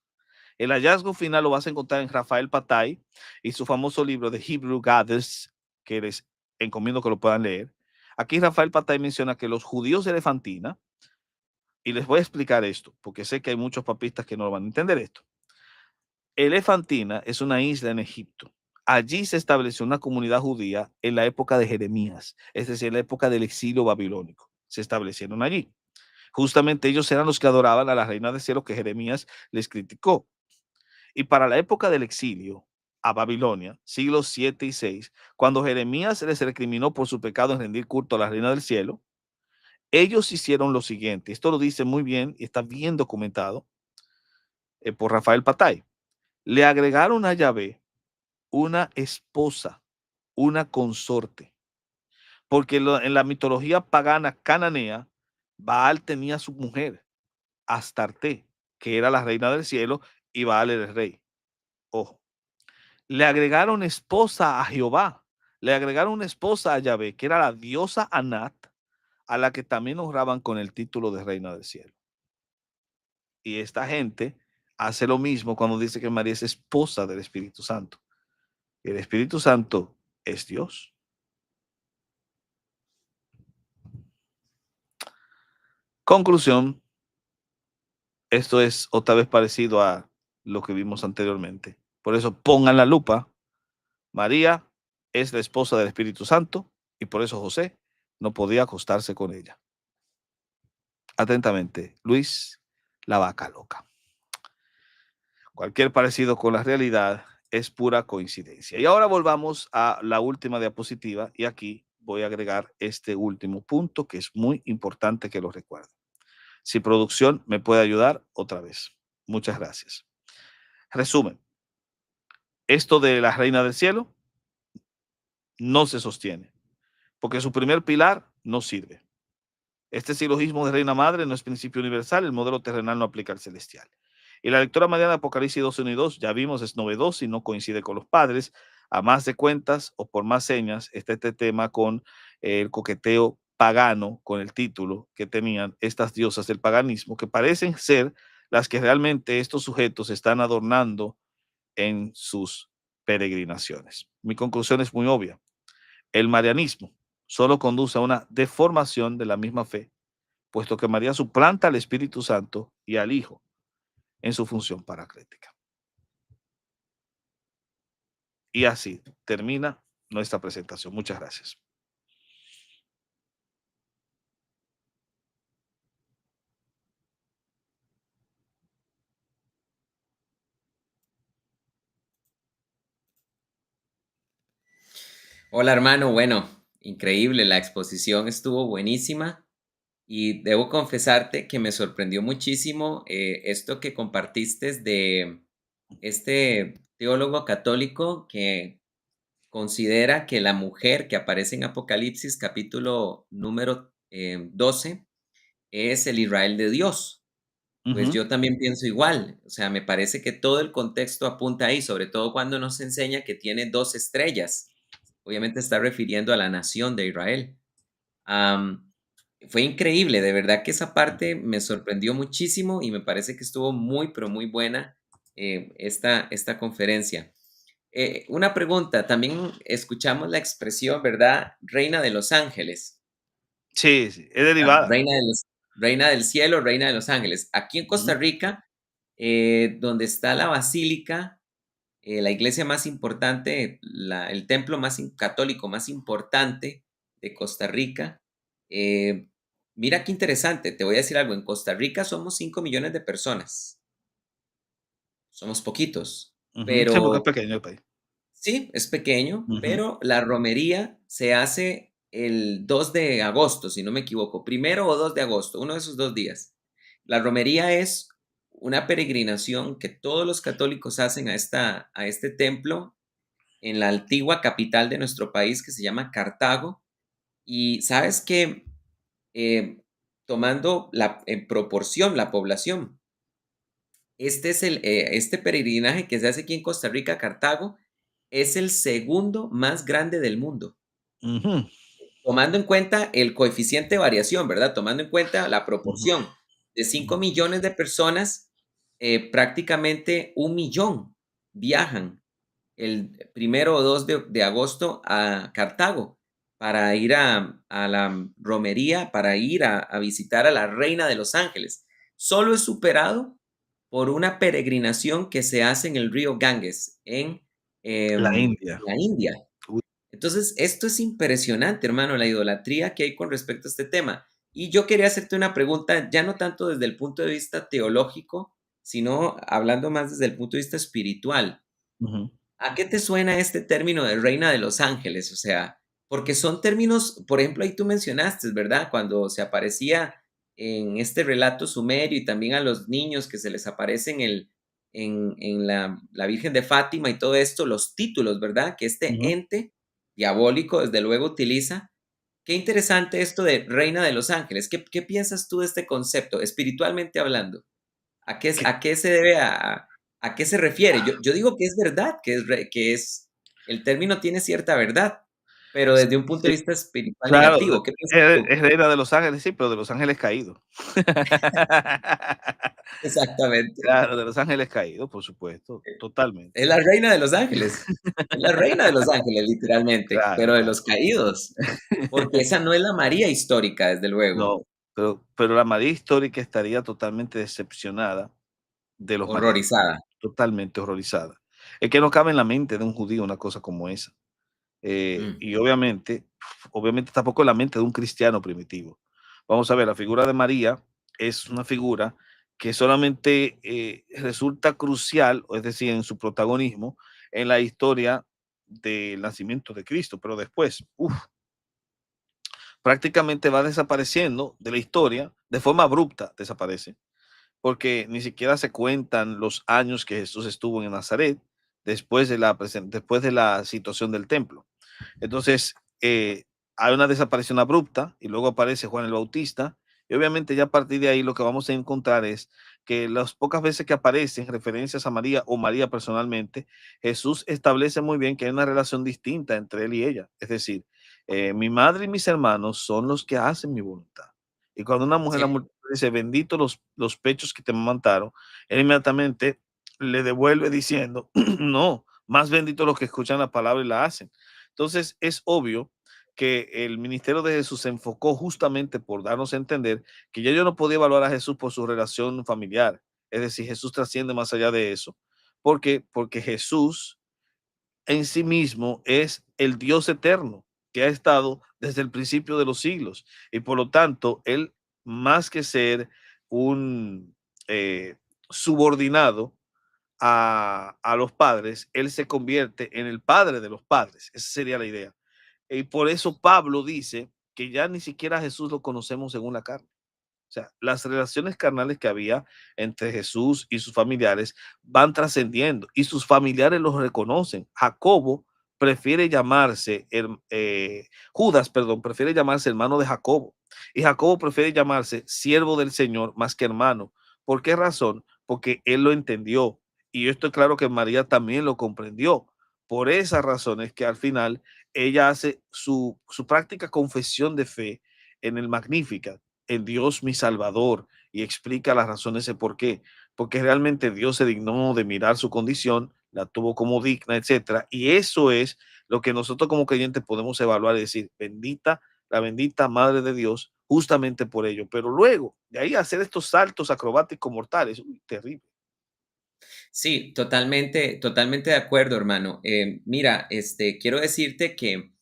El hallazgo final lo vas a encontrar en Rafael Patay y su famoso libro de Hebrew Goddess, que les encomiendo que lo puedan leer. Aquí Rafael Patay menciona que los judíos de Elefantina, y les voy a explicar esto, porque sé que hay muchos papistas que no lo van a entender esto. Elefantina es una isla en Egipto. Allí se estableció una comunidad judía en la época de Jeremías, es decir, en la época del exilio babilónico. Se establecieron allí. Justamente ellos eran los que adoraban a la reina del cielo que Jeremías les criticó. Y para la época del exilio a Babilonia, siglos 7 y 6, cuando Jeremías les recriminó por su pecado en rendir culto a la reina del cielo, ellos hicieron lo siguiente. Esto lo dice muy bien y está bien documentado por Rafael Patay. Le agregaron a Yahvé una esposa, una consorte, porque en la mitología pagana cananea, Baal tenía su mujer, Astarte, que era la reina del cielo, y Baal era el rey. Ojo. Le agregaron esposa a Jehová, le agregaron una esposa a Yahvé, que era la diosa Anat, a la que también honraban con el título de reina del cielo. Y esta gente hace lo mismo cuando dice que María es esposa del Espíritu Santo. El Espíritu Santo es Dios. Conclusión, esto es otra vez parecido a lo que vimos anteriormente. Por eso pongan la lupa. María es la esposa del Espíritu Santo y por eso José no podía acostarse con ella. Atentamente, Luis, la vaca loca. Cualquier parecido con la realidad es pura coincidencia. Y ahora volvamos a la última diapositiva y aquí voy a agregar este último punto que es muy importante que lo recuerden. Si producción me puede ayudar otra vez. Muchas gracias. Resumen, esto de la reina del cielo no se sostiene porque su primer pilar no sirve. Este silogismo de reina madre no es principio universal, el modelo terrenal no aplica al celestial. Y la lectura mariana de Apocalipsis 12:1 y 2, ya vimos, es novedosa y no coincide con los padres. A más de cuentas o por más señas está este tema con el coqueteo pagano, con el título que tenían estas diosas del paganismo, que parecen ser las que realmente estos sujetos están adornando en sus peregrinaciones. Mi conclusión es muy obvia. El marianismo solo conduce a una deformación de la misma fe, puesto que María suplanta al Espíritu Santo y al Hijo en su función paraclética. Y así termina nuestra presentación. Muchas gracias. Hola hermano, bueno, increíble, la exposición estuvo buenísima y debo confesarte que me sorprendió muchísimo esto que compartiste de este teólogo católico que considera que la mujer que aparece en Apocalipsis capítulo número 12 es el Israel de Dios. Pues Ujú. yo también pienso igual, o sea, me parece que todo el contexto apunta ahí, sobre todo cuando nos enseña que tiene dos estrellas. Obviamente está refiriendo a la nación de Israel. Am, Fue increíble, de verdad que esa parte me sorprendió muchísimo y me parece que estuvo muy, pero muy buena esta conferencia. Una pregunta, también escuchamos la expresión, ¿verdad? Reina de los ángeles. Sí, sí, es derivada. Reina de los... Reina del cielo, reina de los ángeles. Aquí en Costa Ujú, Rica, donde está la basílica, la iglesia más importante, el templo católico más importante de Costa Rica. eh, Mira qué interesante, te voy a decir algo, en Costa Rica somos 5 millones de personas, somos poquitos, ujú. Sí, porque es pero pequeño el país. sí, es pequeño, Ujú, pero la romería se hace el 2 de agosto, si no me equivoco, primero o 2 de agosto, uno de esos 2 días. La romería es una peregrinación que todos los católicos hacen a este templo en la antigua capital de nuestro país que se llama Cartago. Y sabes que tomando en proporción la población, este peregrinaje que se hace aquí en Costa Rica, Cartago, es el segundo más grande del mundo. ujú, Tomando en cuenta el coeficiente de variación, ¿verdad? Tomando en cuenta la ujú, proporción de 5 ujú. millones de personas, prácticamente 1 millón viajan el primero o 2 de agosto a Cartago para ir a la romería, para ir a visitar a la Reina de los Ángeles. Solo es superado por una peregrinación que se hace en el río Ganges, La India. la India. Uy, Entonces, esto es impresionante, hermano, la idolatría que hay con respecto a este tema. Y yo quería hacerte una pregunta, ya no tanto desde el punto de vista teológico, sino hablando más desde el punto de vista espiritual. ujú, ¿A qué te suena este término de reina de los ángeles? O sea, porque son términos, por ejemplo, ahí tú mencionaste, ¿verdad? Cuando se aparecía en este relato sumerio y también a los niños que se les aparece en la Virgen de Fátima y todo esto, los títulos, ¿verdad? Que este ujú. ente diabólico, desde luego, utiliza. Qué interesante esto de reina de los ángeles. ¿Qué piensas tú de este concepto, espiritualmente hablando? Que A qué se debe a qué se refiere? Yo digo que es verdad, que es el término tiene cierta verdad, pero desde un punto sí, de vista espiritual claro, negativo, ¿qué piensas tú? es reina de los ángeles, sí, pero de los ángeles caídos. Exactamente. Claro, de los ángeles caídos, por supuesto, Es totalmente. la reina de los ángeles. Es la reina de los ángeles, literalmente, Claro, pero de claro. los caídos, porque esa no es la María histórica, desde luego. No, pero la María histórica estaría totalmente decepcionada de los marianos, Horrorizada. totalmente horrorizada. Es que no cabe en la mente de un judío una cosa como esa. Mm, Y obviamente tampoco en la mente de un cristiano primitivo. Vamos a ver, la figura de María es una figura que solamente resulta crucial, es decir, en su protagonismo, en la historia del nacimiento de Cristo, pero después, prácticamente va desapareciendo de la historia, de forma abrupta desaparece, porque ni siquiera se cuentan los años que Jesús estuvo en Nazaret después de la situación del templo. Entonces, hay una desaparición abrupta y luego aparece Juan el Bautista. Y obviamente ya a partir de ahí lo que vamos a encontrar es que las pocas veces que aparecen referencias a María o María personalmente, Jesús establece muy bien que hay una relación distinta entre él y ella. Es decir, mi madre y mis hermanos son los que hacen mi voluntad. Y cuando una mujer sí, la multitud dice, bendito los pechos que te amamantaron, él inmediatamente le devuelve diciendo, no, más bendito los que escuchan la palabra y la hacen. Entonces, es obvio que el ministerio de Jesús se enfocó justamente por darnos a entender que ya yo no podía evaluar a Jesús por su relación familiar. Es decir, Jesús trasciende más allá de eso. ¿Por qué? Porque Jesús en sí mismo es el Dios eterno que ha estado desde el principio de los siglos. Y por lo tanto, Él, más que ser un subordinado a los padres, Él se convierte en el padre de los padres. Esa sería la idea. Y por eso Pablo dice que ya ni siquiera a Jesús lo conocemos según la carne. O sea, las relaciones carnales que había entre Jesús y sus familiares van trascendiendo y sus familiares los reconocen. Prefiere llamarse, Judas, perdón, prefiere llamarse hermano de Jacobo. Y Jacobo prefiere llamarse siervo del Señor más que hermano. ¿Por qué razón? Porque él lo entendió. Y esto es claro que María también lo comprendió. Por esas razones que al final ella hace su práctica confesión de fe en el Magnífica en Dios mi Salvador y explica las razones de por qué. Porque realmente Dios se dignó de mirar su condición, la tuvo como digna, etcétera. Y eso es lo que nosotros como creyentes podemos evaluar y decir, bendita, la bendita Madre de Dios, justamente por ello. Pero luego, de ahí hacer estos saltos acrobáticos mortales, uy, terrible. Sí, totalmente, totalmente de acuerdo, hermano. Mira, quiero decirte que,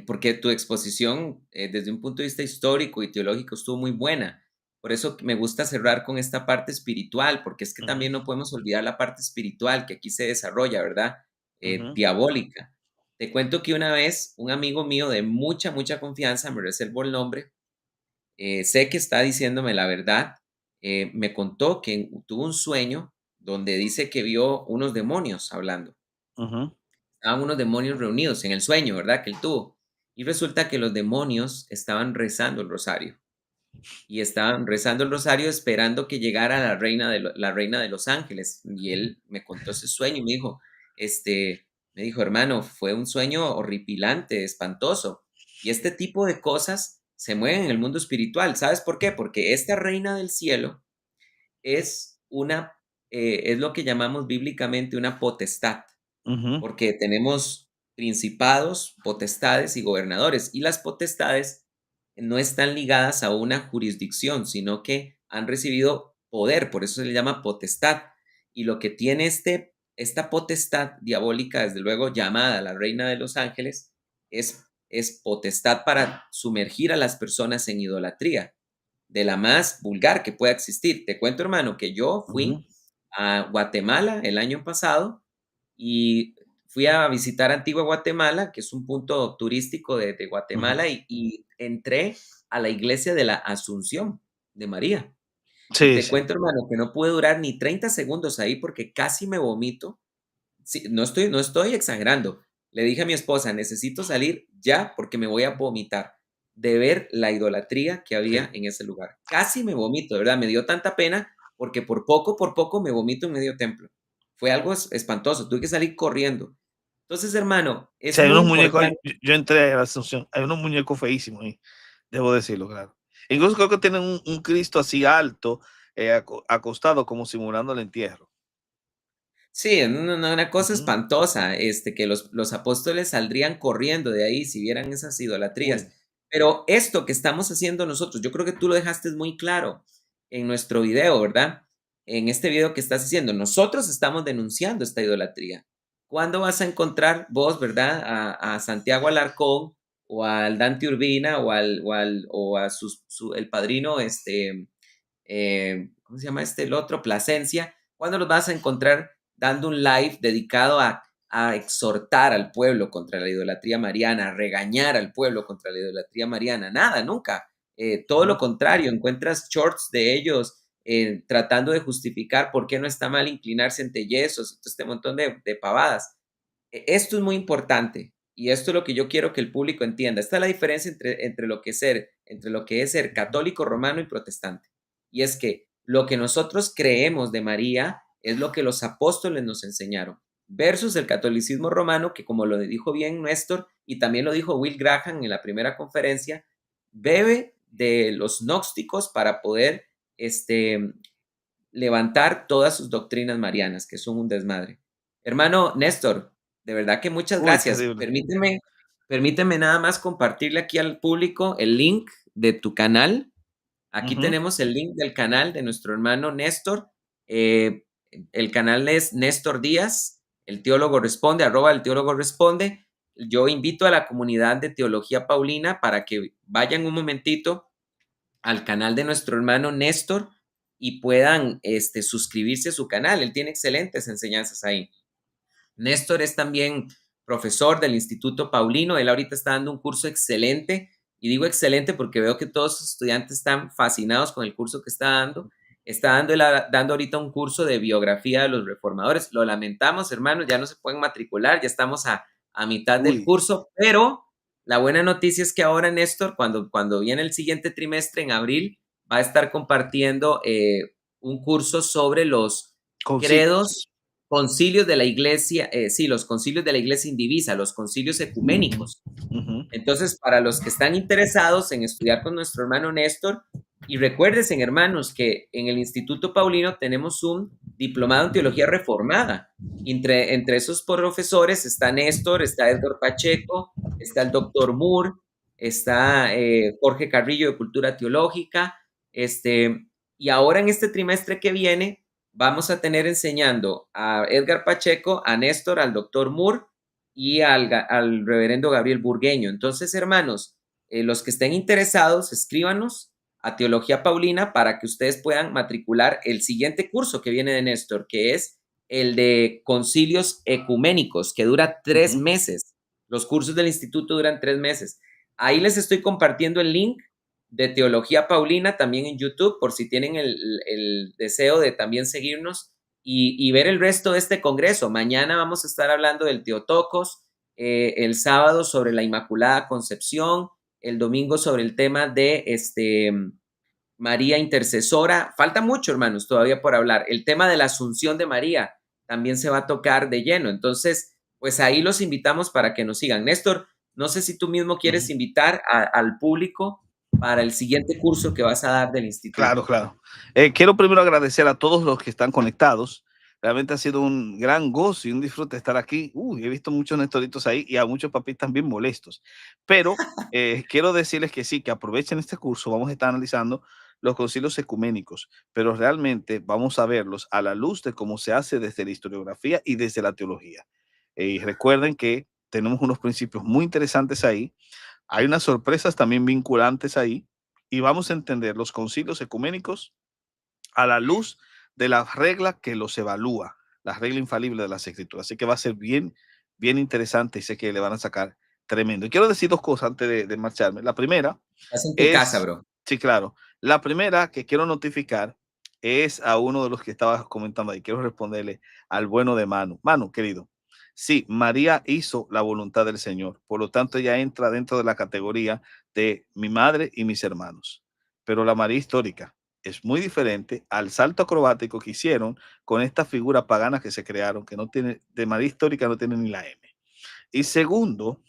porque tu exposición desde un punto de vista histórico y teológico estuvo muy buena. Por eso me gusta cerrar con esta parte espiritual, porque es que Ujú, también no podemos olvidar la parte espiritual que aquí se desarrolla, ¿verdad? ujú, Diabólica. Te cuento que una vez un amigo mío de mucha, mucha confianza, me reservo el nombre, sé que está diciéndome la verdad. Me contó que tuvo un sueño donde dice que vio unos demonios hablando. ujú. Estaban unos demonios reunidos en el sueño, ¿verdad? Que él tuvo. Y resulta que los demonios estaban rezando el rosario. Y estaban rezando el rosario esperando que llegara la reina de los ángeles. Y él me contó ese sueño y me dijo, hermano, fue un sueño horripilante, espantoso. Y este tipo de cosas se mueven en el mundo espiritual. ¿Sabes por qué? Porque esta reina del cielo es lo que llamamos bíblicamente una potestad, Ujú, porque tenemos principados, potestades y gobernadores, y las potestades no están ligadas a una jurisdicción, sino que han recibido poder, por eso se le llama potestad. Y lo que tiene esta potestad diabólica, desde luego llamada la reina de los ángeles, es potestad para sumergir a las personas en idolatría, de la más vulgar que pueda existir. Te cuento, hermano, que yo ujú, fui a Guatemala el año pasado y fui a visitar Antigua Guatemala, que es un punto turístico de ujú. Guatemala, y entré a la iglesia de la Asunción de María. Y Sí, te sí. cuento, hermano, que no pude durar ni 30 segundos ahí porque casi me vomito. Sí, no estoy exagerando. Le dije a mi esposa, necesito salir ya porque me voy a vomitar de ver la idolatría que había Sí. en ese lugar. Casi me vomito, de verdad, me dio tanta pena porque por poco me vomito en medio templo. Fue algo espantoso, tuve que salir corriendo. Entonces, hermano, es Sí, hay muy unos muñecos ahí, importante. yo entré a la Asunción, hay unos muñecos feísimos ahí, debo decirlo, claro. Incluso creo que tienen un Cristo así alto, acostado como simulando el entierro. Sí, una cosa Ujú. espantosa, que los apóstoles saldrían corriendo de ahí si vieran esas idolatrías. Uy. Pero esto que estamos haciendo nosotros, yo creo que tú lo dejaste muy claro en nuestro video, ¿verdad? En este video que estás haciendo, nosotros estamos denunciando esta idolatría. ¿Cuándo vas a encontrar vos, verdad, a Santiago Alarcón o al Dante Urbina o a el padrino, ¿cómo se llama el otro? Plasencia. ¿Cuándo los vas a encontrar dando un live dedicado a exhortar al pueblo contra la idolatría mariana, a regañar al pueblo contra la idolatría mariana? Nada, nunca. Todo lo Ujú, contrario, encuentras shorts de ellos tratando de justificar por qué no está mal inclinarse ante yesos y todo este montón de pavadas. Esto es muy importante y esto es lo que yo quiero que el público entienda. Esta es la diferencia entre lo que es ser ujú, católico romano y protestante. Y es que lo que nosotros creemos de María es lo que los apóstoles nos enseñaron, versus el catolicismo romano, que como lo dijo bien Néstor y también lo dijo Will Graham en la primera conferencia, bebe de los gnósticos para poder levantar todas sus doctrinas marianas, que son un desmadre. Hermano Néstor, de verdad que muchas uy, gracias. terrible. Permíteme nada más compartirle aquí al público el link de tu canal. Aquí Ujú, tenemos el link del canal de nuestro hermano Néstor. Eh, el canal es Néstor Díaz, el teólogo responde, @ el teólogo responde. Yo invito a la comunidad de Teología Paulina para que vayan un momentito al canal de nuestro hermano Néstor y puedan suscribirse a su canal. Él tiene excelentes enseñanzas ahí. Néstor es también profesor del Instituto Paulino. Él ahorita está dando un curso excelente. Y digo excelente porque veo que todos sus estudiantes están fascinados con el curso que está dando. Dando ahorita un curso de biografía de los reformadores. Lo lamentamos, hermanos, ya no se pueden matricular, ya estamos a mitad del uy, curso, pero la buena noticia es que ahora Néstor, cuando viene el siguiente trimestre, en abril, va a estar compartiendo un curso sobre los concilios. credos, concilios de la iglesia, sí, los concilios de la iglesia indivisa, los concilios ecuménicos. Ujú, Entonces, para los que están interesados en estudiar con nuestro hermano Néstor, y recuérdense, hermanos, que en el Instituto Paulino tenemos un diplomado en teología reformada. Entre esos profesores está Néstor, está Edgar Pacheco, está el doctor Moore, está Jorge Carrillo de Cultura Teológica, y ahora en este trimestre que viene vamos a tener enseñando a Edgar Pacheco, a Néstor, al doctor Moore y al reverendo Gabriel Burgueño. Entonces, hermanos, los que estén interesados, escríbanos a Teología Paulina para que ustedes puedan matricular el siguiente curso que viene de Néstor, que es el de concilios ecuménicos, que dura 3 meses. Los cursos del instituto duran 3 meses. Ahí les estoy compartiendo el link de Teología Paulina también en YouTube, por si tienen el deseo de también seguirnos y ver el resto de este congreso. Mañana vamos a estar hablando del Teotocos, el sábado sobre la Inmaculada Concepción, el domingo sobre el tema de María Intercesora. Falta mucho, hermanos, todavía por hablar. El tema de la Asunción de María también se va a tocar de lleno. Entonces, pues ahí los invitamos para que nos sigan. Néstor, no sé si tú mismo quieres Ujú. invitar al público para el siguiente curso que vas a dar del Claro, instituto. claro. Quiero primero agradecer a todos los que están conectados. Realmente ha sido un gran gozo y un disfrute estar aquí. He visto muchos nestoritos ahí y a muchos papis también molestos. Pero quiero decirles que sí, que aprovechen este curso. Vamos a estar analizando los concilios ecuménicos, pero realmente vamos a verlos a la luz de cómo se hace desde la historiografía y desde la teología. Y recuerden que tenemos unos principios muy interesantes ahí. Hay unas sorpresas también vinculantes ahí y vamos a entender los concilios ecuménicos a la luz de la regla que los evalúa, la regla infalible de las escrituras. Así que va a ser bien, bien interesante y sé que le van a sacar tremendo. Y quiero decir dos cosas antes de marcharme. La primera Estás en tu casa, es, bro. sí, claro, la primera que quiero notificar es a uno de los que estaba comentando ahí. Quiero responderle al bueno de Manu. Manu, querido, sí, María hizo la voluntad del Señor. Por lo tanto, ella entra dentro de la categoría de mi madre y mis hermanos. Pero la María histórica es muy diferente al salto acrobático que hicieron con esta figura pagana que se crearon, que no tiene, de María histórica no tiene ni la M. Y segundo,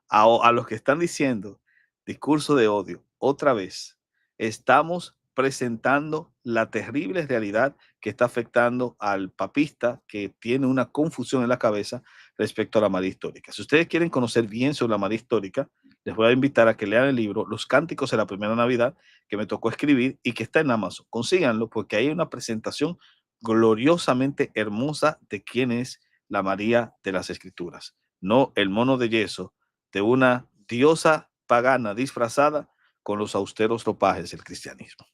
a los que están diciendo discurso de odio, otra vez, estamos presentando la terrible realidad que está afectando al papista que tiene una confusión en la cabeza respecto a la María histórica. Si ustedes quieren conocer bien sobre la María histórica, les voy a invitar a que lean el libro Los Cánticos de la Primera Navidad, que me tocó escribir y que está en Amazon. Consíganlo porque hay una presentación gloriosamente hermosa de quién es la María de las Escrituras, no el mono de yeso de una diosa pagana disfrazada con los austeros ropajes del cristianismo.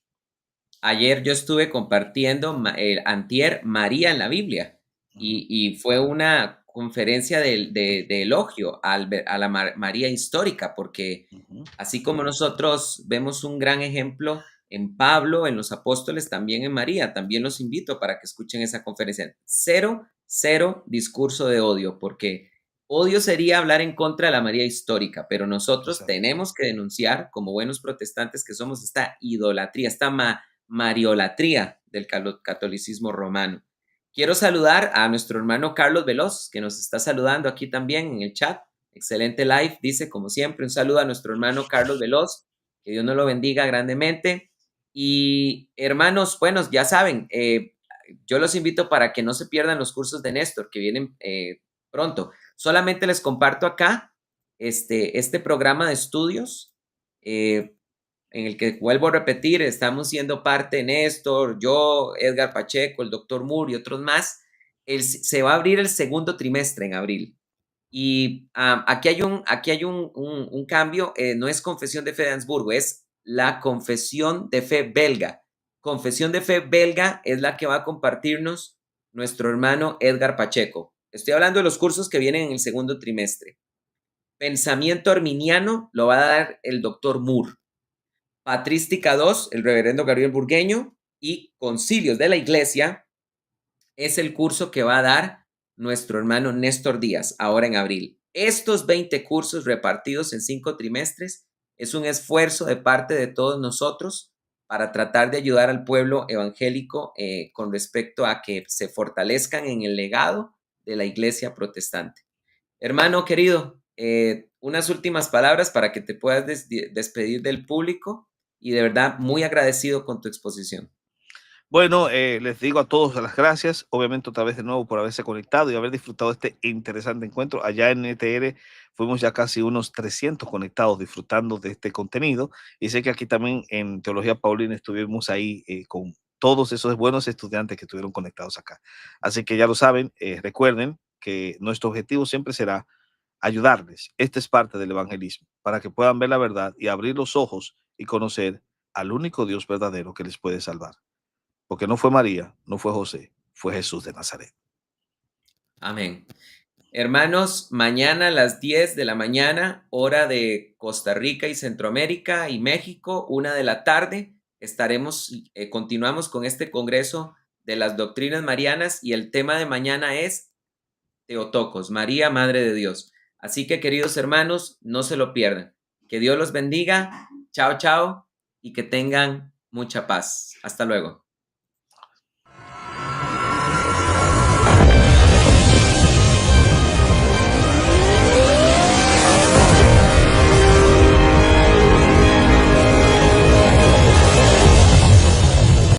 Ayer yo estuve compartiendo, antier, María en la Biblia, Ujú, y fue una conferencia de elogio a la María histórica, porque ujú. así como nosotros vemos un gran ejemplo en Pablo, en los apóstoles, también en María, también los invito para que escuchen esa conferencia. Cero, cero discurso de odio, porque odio sería hablar en contra de la María histórica, pero nosotros Exacto. tenemos que denunciar, como buenos protestantes que somos, esta idolatría, esta mariolatría del catolicismo romano. Quiero saludar a nuestro hermano Carlos Veloz, que nos está saludando aquí también en el chat. Excelente live, dice como siempre. Un saludo a nuestro hermano Carlos Veloz. Que Dios nos lo bendiga grandemente. Y hermanos, buenos, ya saben, yo los invito para que no se pierdan los cursos de Néstor que vienen pronto. Solamente les comparto acá este programa de estudios. En el que vuelvo a repetir, estamos siendo parte Néstor, yo, Edgar Pacheco, el doctor Moore y otros más. Se va a abrir el segundo trimestre en abril. Y aquí hay un cambio, no es confesión de fe de Habsburgo, es la confesión de fe belga. Confesión de fe belga es la que va a compartirnos nuestro hermano Edgar Pacheco. Estoy hablando de los cursos que vienen en el segundo trimestre. Pensamiento arminiano lo va a dar el doctor Moore. Patrística 2, el reverendo Gabriel Burgueño, y Concilios de la Iglesia es el curso que va a dar nuestro hermano Néstor Díaz ahora en abril. Estos 20 cursos repartidos en 5 trimestres es un esfuerzo de parte de todos nosotros para tratar de ayudar al pueblo evangélico con respecto a que se fortalezcan en el legado de la iglesia protestante. Hermano querido, unas últimas palabras para que te puedas despedir del público y de verdad muy agradecido con tu exposición. Bueno, les digo a todos las gracias, obviamente otra vez de nuevo por haberse conectado y haber disfrutado de este interesante encuentro. Allá en ETR fuimos ya casi unos 300 conectados disfrutando de este contenido y sé que aquí también en Teología Paulina estuvimos ahí con todos esos buenos estudiantes que estuvieron conectados acá. Así que ya lo saben, recuerden que nuestro objetivo siempre será ayudarles. Este es parte del evangelismo, para que puedan ver la verdad y abrir los ojos y conocer al único Dios verdadero que les puede salvar. Porque no fue María, no fue José, fue Jesús de Nazaret. Amén. Hermanos, mañana a las 10 de la mañana, hora de Costa Rica y Centroamérica y México, 1 de la tarde, continuamos con este congreso de las doctrinas marianas y el tema de mañana es Teotocos, María, Madre de Dios. Así que, queridos hermanos, no se lo pierdan. Que Dios los bendiga. Chao, chao, y que tengan mucha paz. Hasta luego.